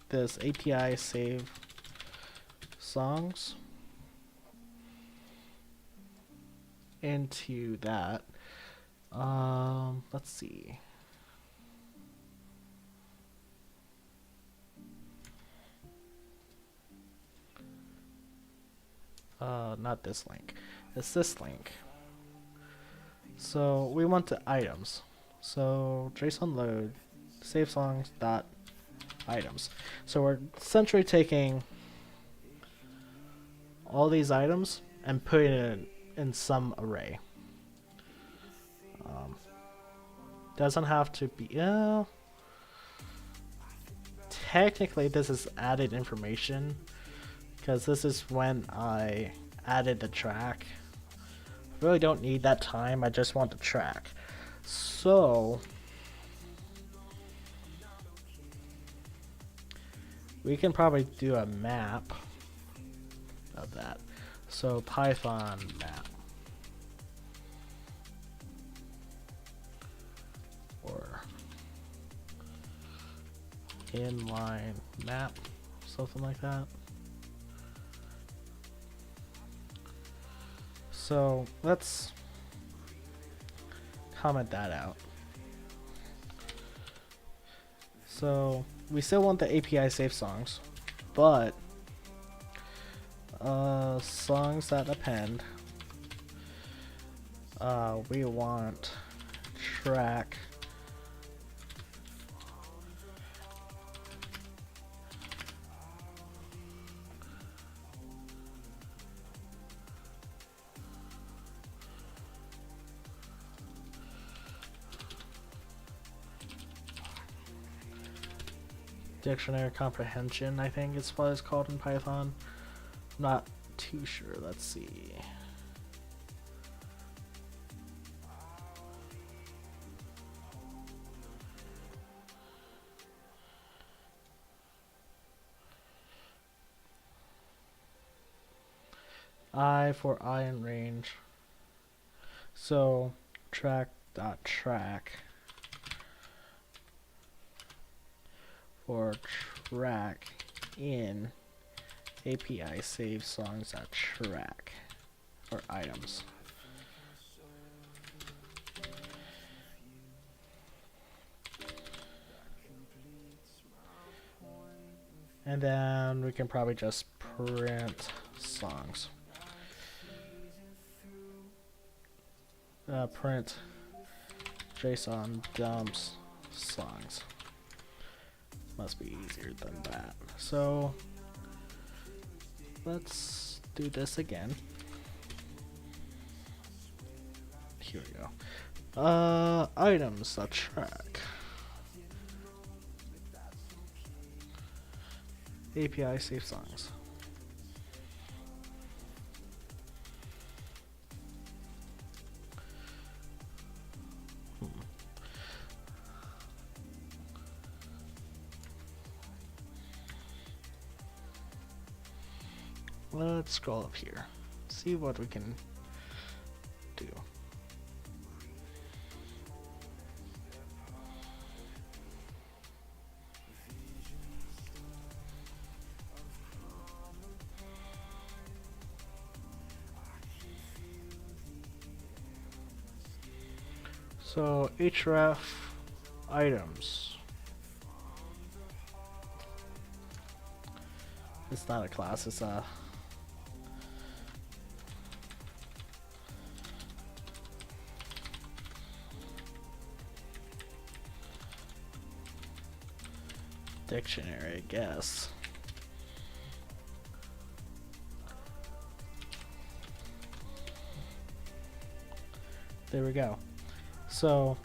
this API save songs into that. Let's see. Not this link. It's this link. So we want the items. So JSON load save songs dot items. So we're essentially taking all these items and putting it in some array. Doesn't have to be. Technically, this is added information because this is when I added the track. I really don't need that time. I just want the track. So we can probably do a map of that. So Python map or inline map, something like that. So let's comment that out. So we still want the API save songs, but songs that append, we want track dictionary comprehension, I think it's what it's called in Python. Not too sure. Let's see. I for I in range. So track for track in API save songs at track or items. And then we can probably just print songs. Print JSON dumps songs. Must be easier than that. So let's do this again. Here we go. Items that track. API save songs. Let's scroll up here, see what we can do. So href items. It's not a class, it's a dictionary, I guess. There we go. So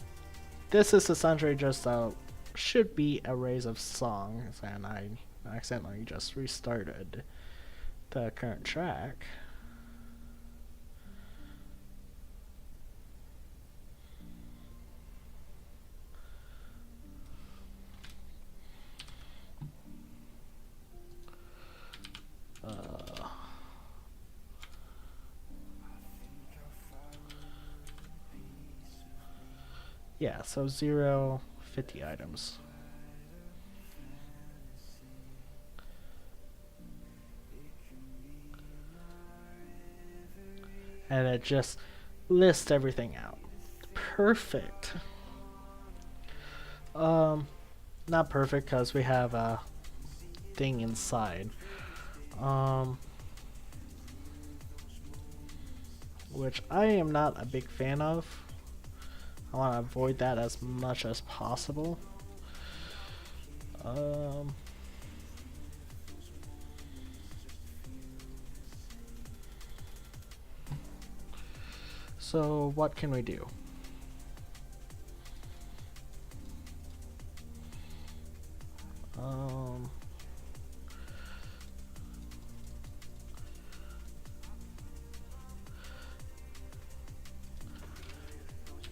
this is essentially just should be arrays of songs, and I accidentally just restarted the current track. Yeah, so 0, 50 items. And it just lists everything out. Perfect. Not perfect because we have a thing inside. Which I am not a big fan of. I want to avoid that as much as possible. So what can we do?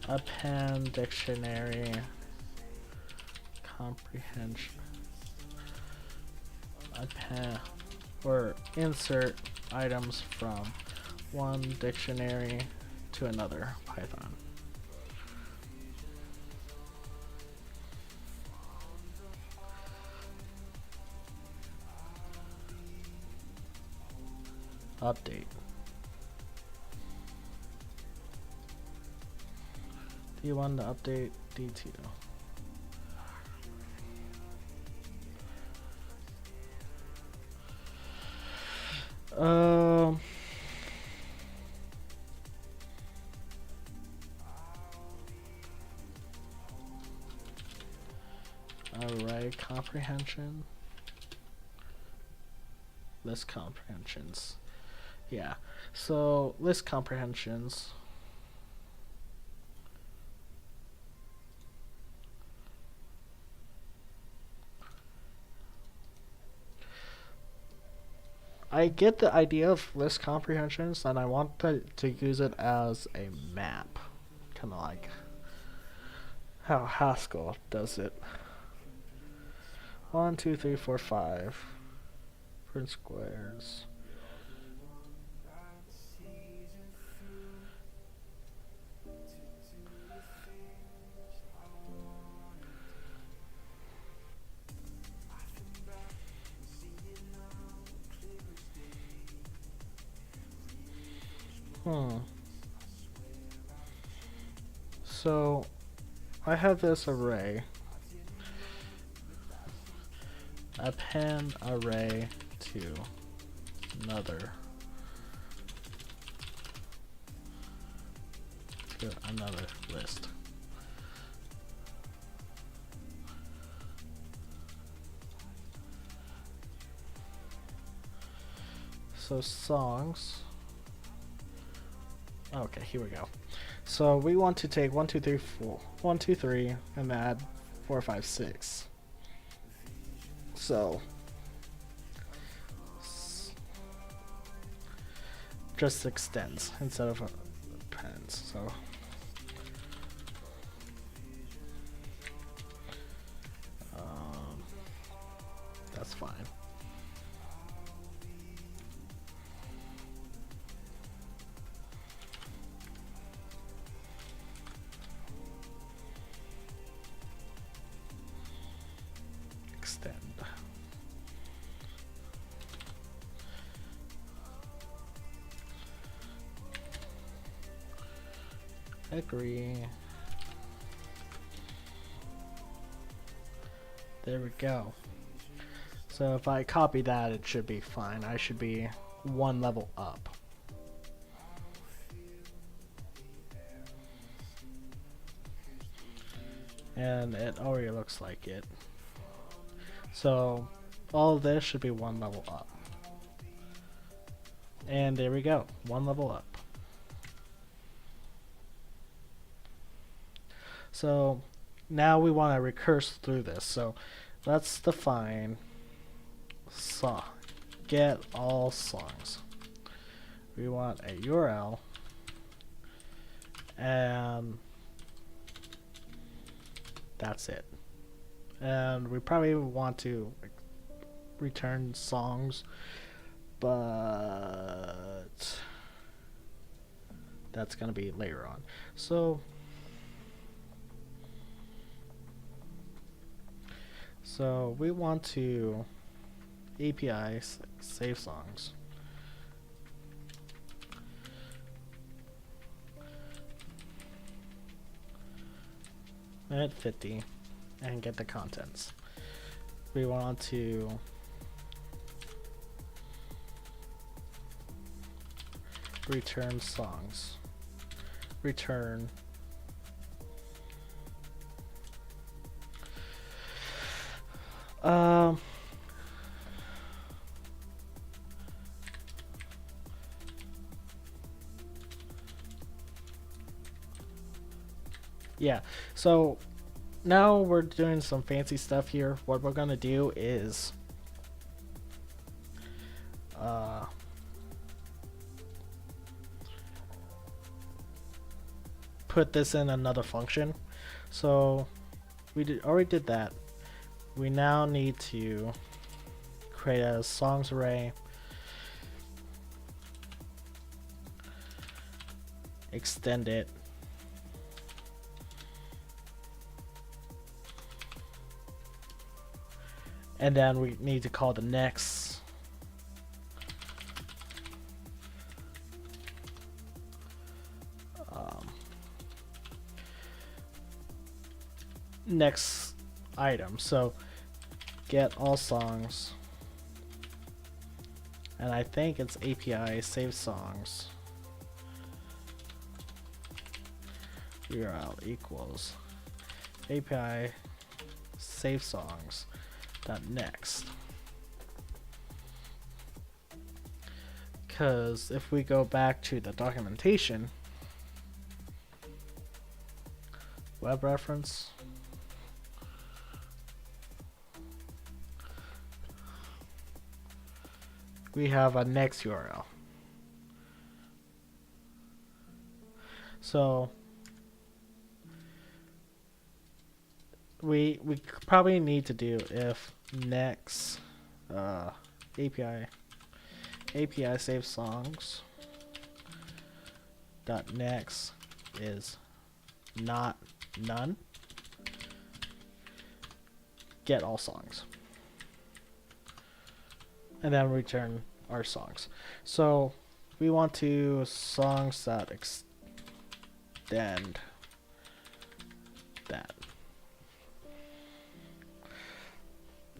Append dictionary comprehension. Append or insert items from one dictionary to another Python. Update. D1 to update D2. Array comprehension. List comprehensions. Yeah. So list comprehensions. I get the idea of list comprehensions, and I want to use it as a map. Kind of like how Haskell does it. 1, 2, 3, 4, 5. Print squares. So I have this array. Append array to another list. So songs. Okay, here we go. So we want to take 1, 2, 3, 4, 1, 2, 3, and add 4, 5, 6. So just extends instead of appends. So that's fine. Extend. Agree. There we go. So if I copy that, it should be fine. I should be one level up. And it already looks like it. So all of this should be one level up. And there we go, one level up. So now we want to recurse through this. So let's define get all songs. We want a URL and that's it. And we probably want to return songs, but that's gonna be later on. So So we want to API save songs. At 50 and get the contents. We want to return songs. Return yeah, so now we're doing some fancy stuff here. What we're gonna do is put this in another function. So we already did that. We now need to create a songs array, extend it, and then we need to call the next next item. So get all songs, and I think it's API save songs URL equals API save songs dot next. Because if we go back to the documentation, web reference, we have a next URL. So we probably need to do if next API save songs dot next is not none, get all songs, and then return our songs. So we want to songs that extend that.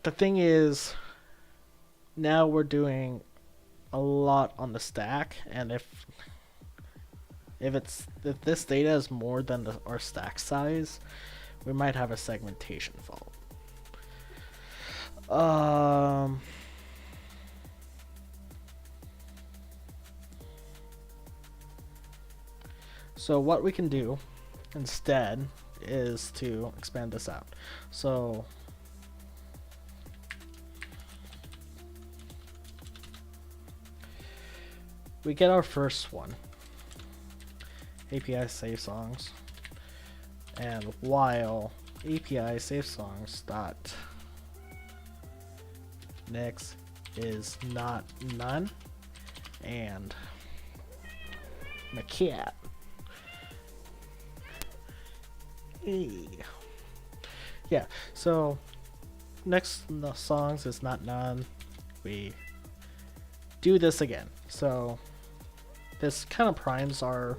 The thing is, now we're doing a lot on the stack, and if this data is more than our stack size, we might have a segmentation fault. So what we can do instead is to expand this out. So we get our first one, API save songs, and while API save songs dot next is not none, and my cat. Yeah, so next the songs is not none. We do this again. So this kind of primes our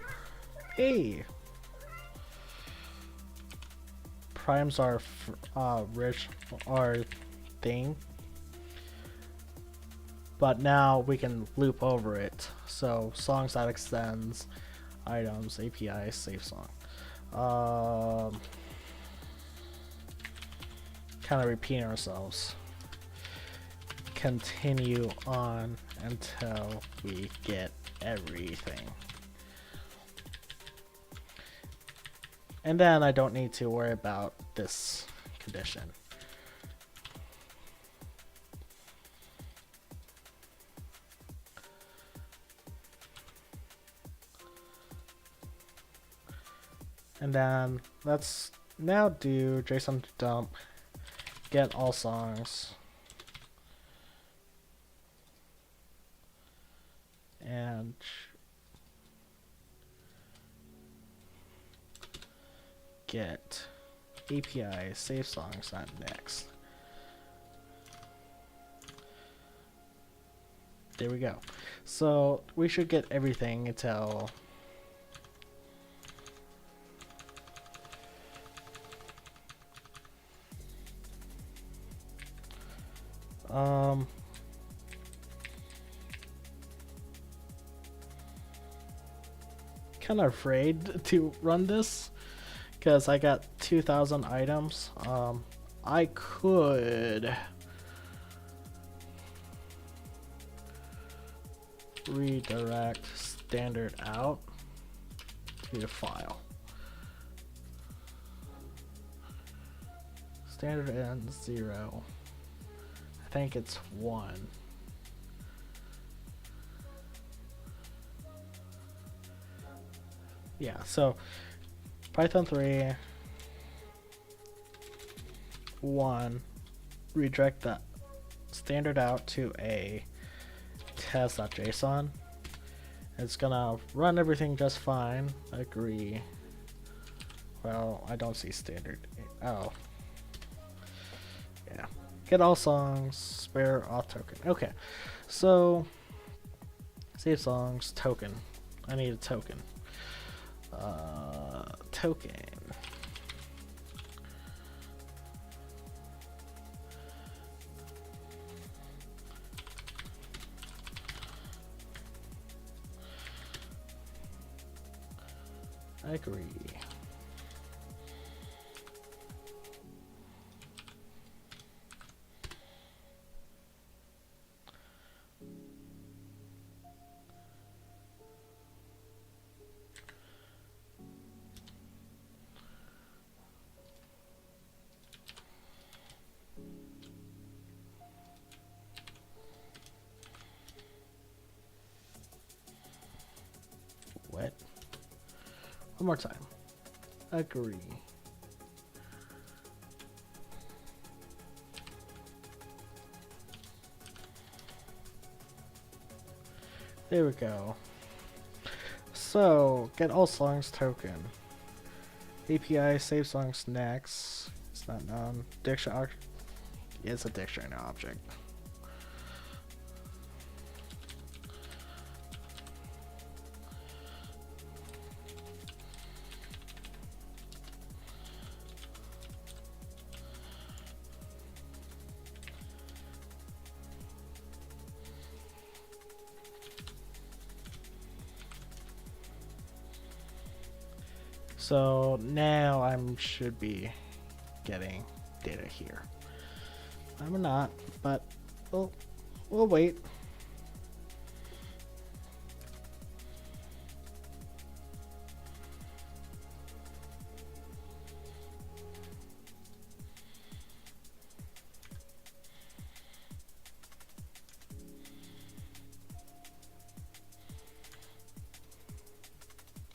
rich our thing, but now we can loop over it. So songs that extends items API save song. Kind of repeating ourselves. Continue on until we get everything. And then I don't need to worry about this condition. And then let's now do JSON dump get all songs and get API save songs on next. There we go. So we should get everything until kind of afraid to run this because I got 2,000 items. I could redirect standard out to the file. Standard in 0. I think it's 1. Yeah, so Python 3 1 redirect the standard out to a test.json. It's gonna run everything just fine. Agree. Well, I don't see standard. Oh. Yeah. Get all songs, spare auth token. Okay. So save songs, token. I need a token. Token. I agree. What? One more time. Agree. There we go. So, get all songs token. API save songs next. It's not known. Dictionary. It's a dictionary object. So now I should be getting data here. I'm not, but we'll wait.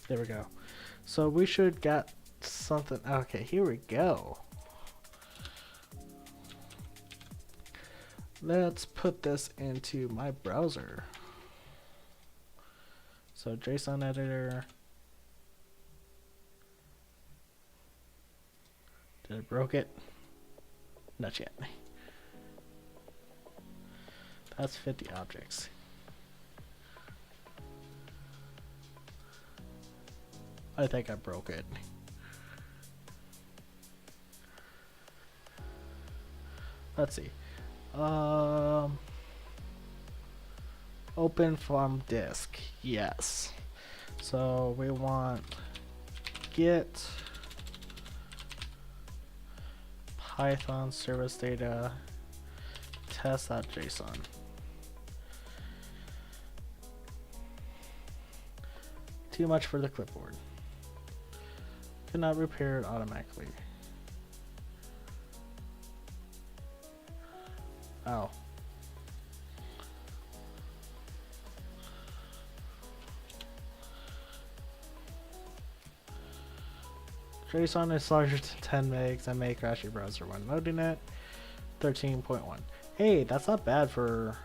There we go. So we should get something. Okay, here we go. Let's put this into my browser. So JSON editor. Did I broke it? Not yet. That's 50 objects. I think I broke it. Let's see. Open from disk. Yes. So we want get Python service data test.json. Too much for the clipboard. Cannot repair it automatically. Oh. JSON is larger than 10 megs and may crash your browser when loading it. 13.1. Hey, that's not bad for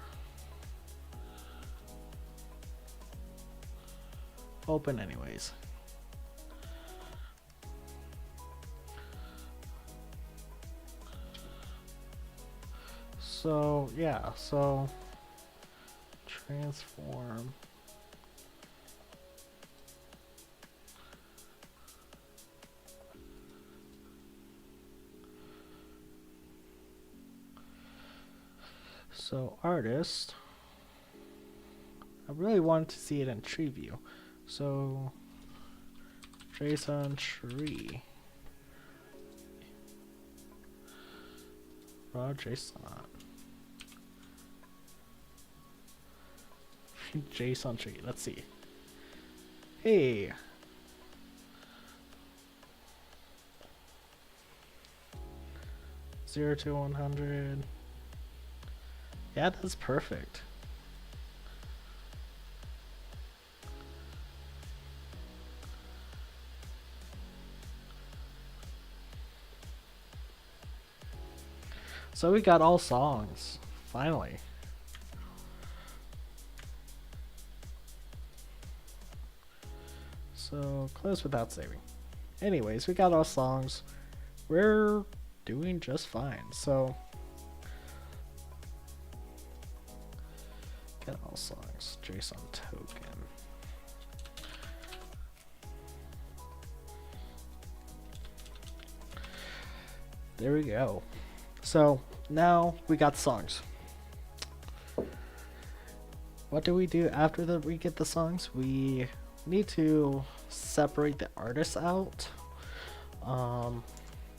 open anyways. So yeah, so Transform. So artist, I really wanted to see it in tree view. So JSON tree, raw JSON, JSON tree. Let's see. Hey, zero to 100. Yeah, that's perfect. So we got all songs, finally. So close without saving. Anyways, we got all songs. We're doing just fine. So get all songs, JSON token. There we go. So now we got songs. What do we do after we get the songs? We need to separate the artists out.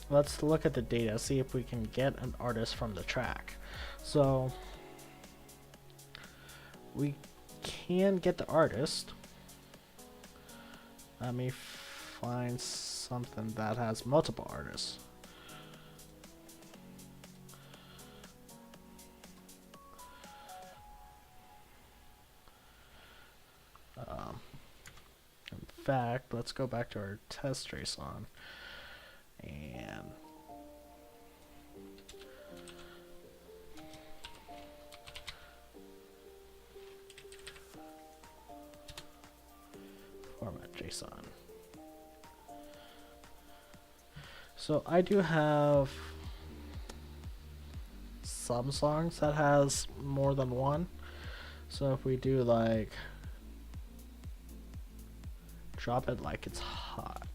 Let's look at the data, see if we can get an artist from the track. So we can get the artist. Let me find something that has multiple artists. In fact, let's go back to our test JSON and format JSON. So I do have some songs that has more than one. So if we do like drop it like it's hot,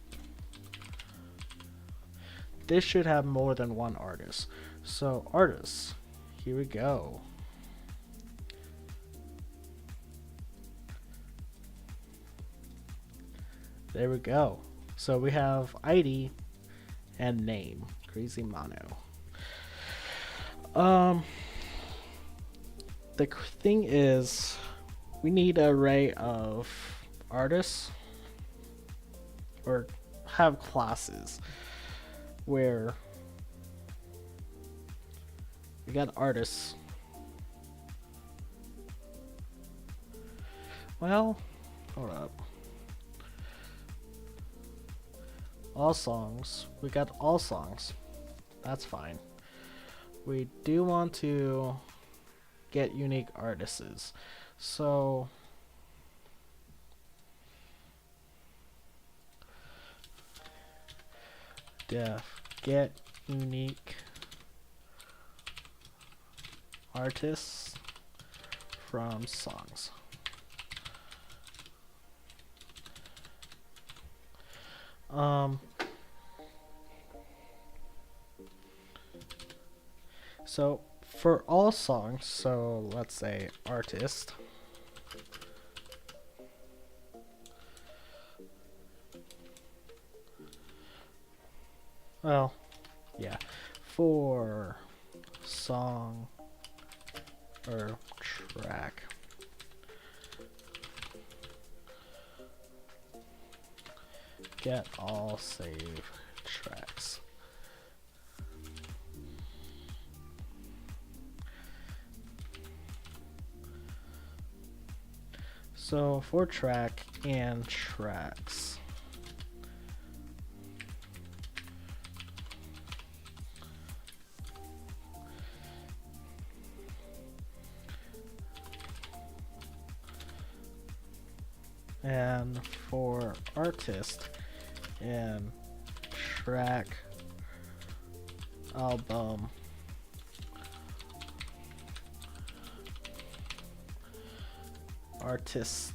this should have more than one artist. So artists, here we go. There we go. So we have ID and name, Crazy Mono. The thing is, we need an array of artists, or have classes where we got artists. Well, hold up. All songs. We got all songs. That's fine. We do want to get unique artists. So def get unique artists from songs. So for all songs, so let's say artist, well, yeah, for song or track, get all save tracks. So for track and tracks, and for artist and track album artist.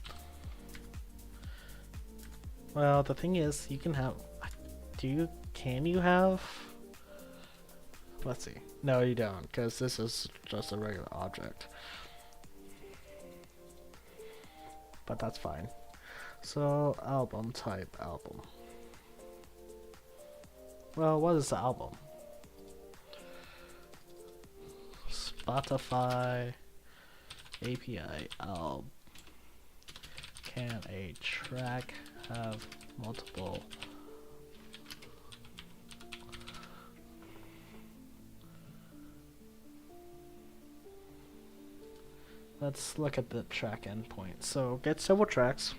Well, the thing is, you can have. Can you have? Let's see. No, you don't, because this is just a regular object. But that's fine. So, album type, album. Well, what is the album? Spotify API album. Can a track have multiple? Let's look at the track endpoint. So get several tracks.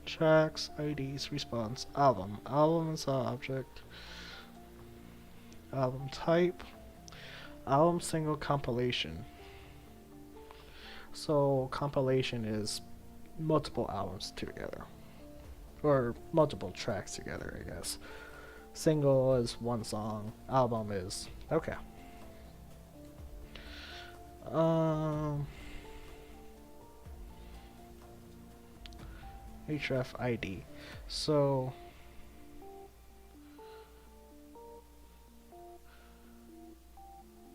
Tracks, IDs, response, album. Album is an object. Album type. Album single compilation. So compilation is multiple albums together. Or multiple tracks together, I guess. Single is one song. Album is okay. href ID. So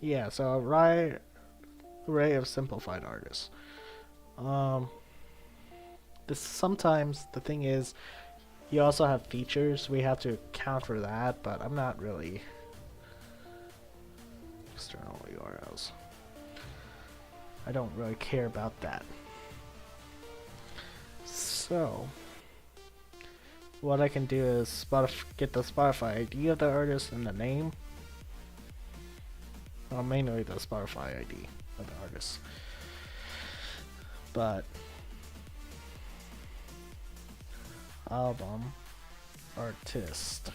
yeah, so array of simplified artists. This sometimes the thing is you also have features. We have to account for that, but I'm not really external URLs. I don't really care about that. So what I can do is get the Spotify ID of the artist and the name. Well, mainly the Spotify ID of the artist. But album artist.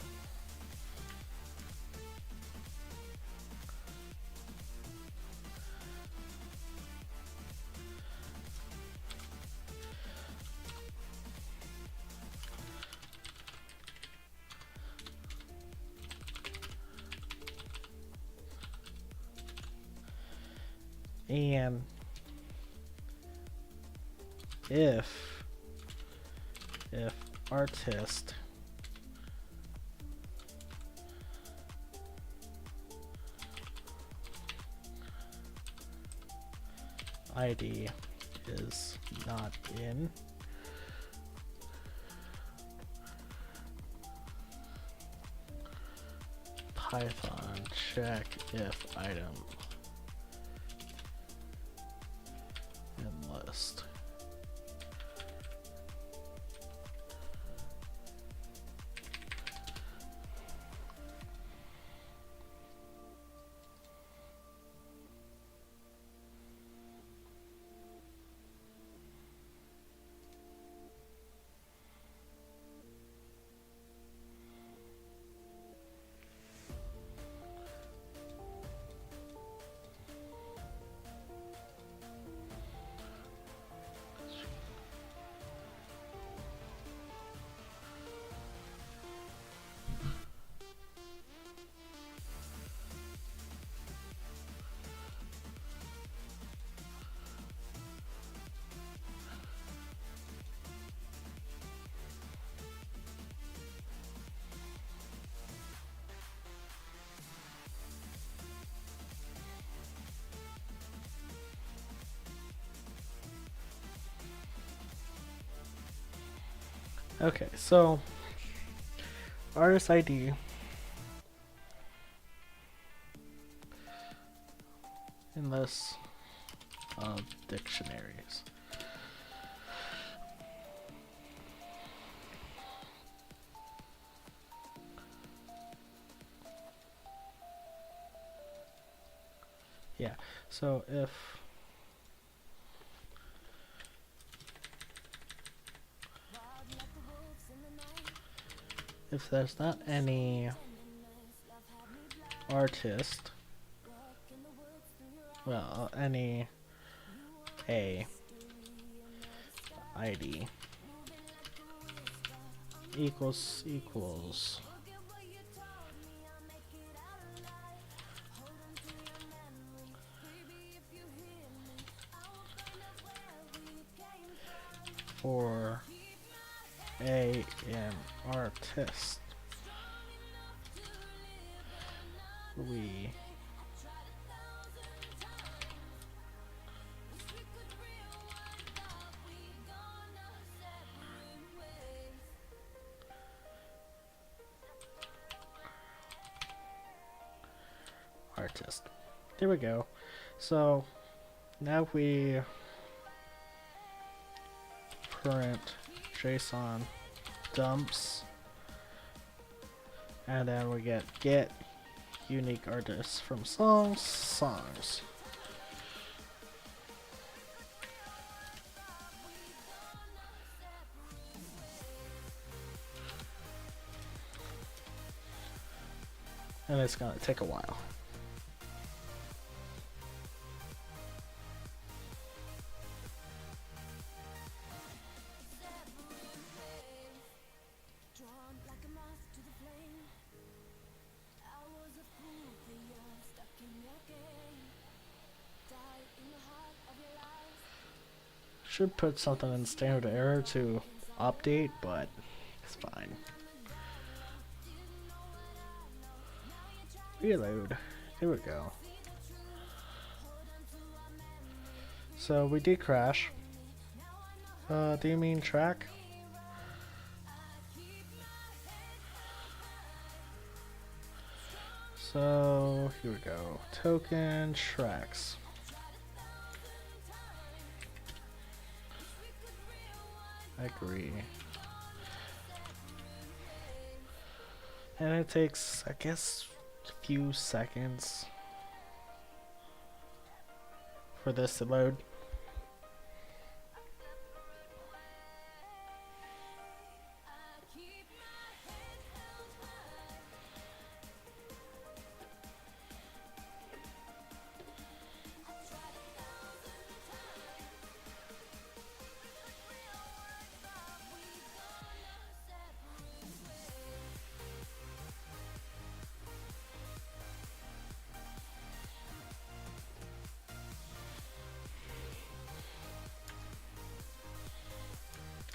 And if artist ID is not in, Python check if item in list. Okay, so artist ID in list of dictionaries. Yeah, so if there's not any artist, well, any a ID equals for an artist. We artist. There we go. So now we print JSON dumps, and then we get unique artists from songs. And it's gonna take a while. Should put something in standard error to update, but it's fine. Reload. Here we go. So we did crash. Do you mean track? So here we go. Token tracks. I agree. And it takes, I guess, a few seconds for this to load.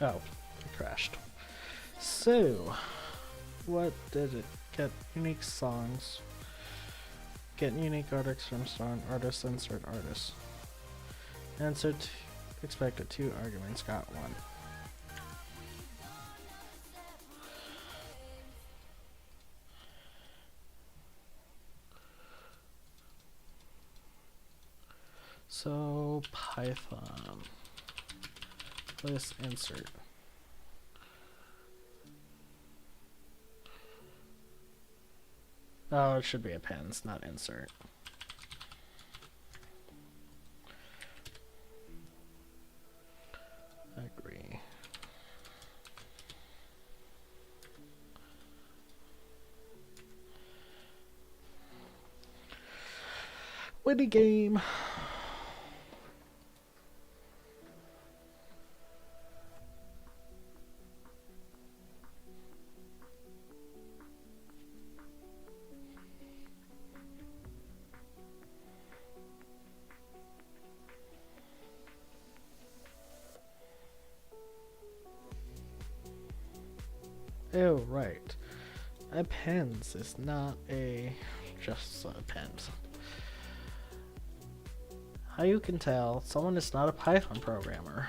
Oh, it crashed. So, what did it get? Unique songs. Get unique artists from song. Artist, insert artist. Insert expected 2 arguments, got 1. So, Python. Let's insert. Oh, it should be appends, not insert. I agree. Winning game. Oh, right. Appends is not a just appends. How you can tell someone is not a Python programmer.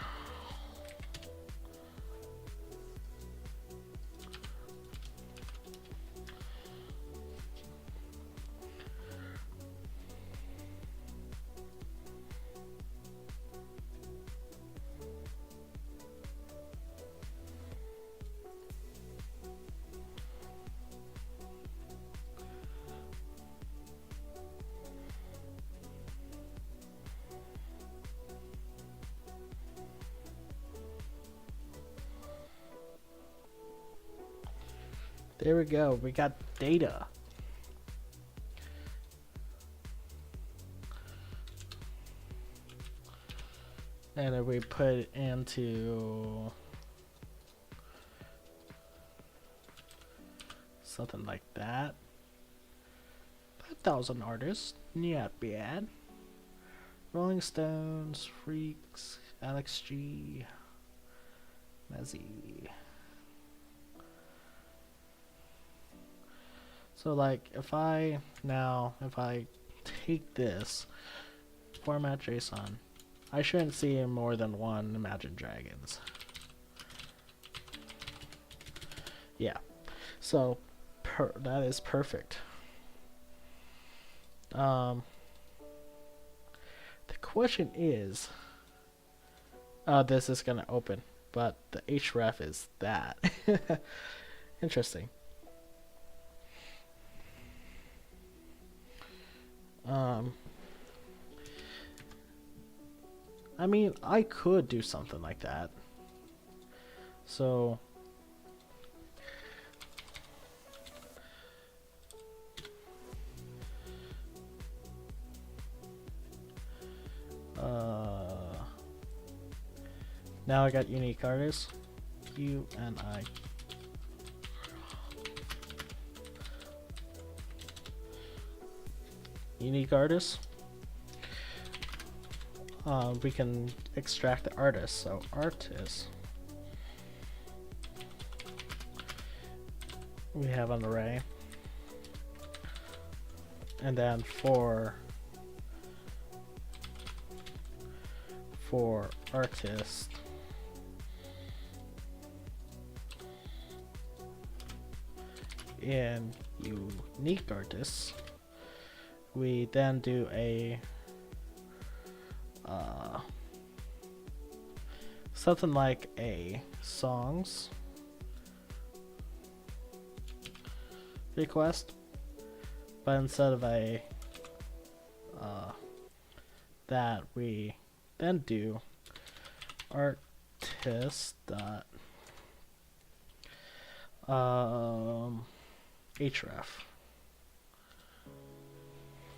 There we go, we got data. And if we put it into something like that, 5,000 artists, not bad. Rolling Stones, Freaks, Alex G, Mezzy. So like if I take this format JSON, I shouldn't see more than one Imagine Dragons. Yeah, so that is perfect. The question is, this is gonna open, but the href is that. Interesting. I mean, I could do something like that. So, now I got unique artists. UNI. Unique artists. We can extract the artist. So artist. We have an array. And then for artist, in unique artists, we then do a something like a songs request, but instead of a that, we then do artist dot href.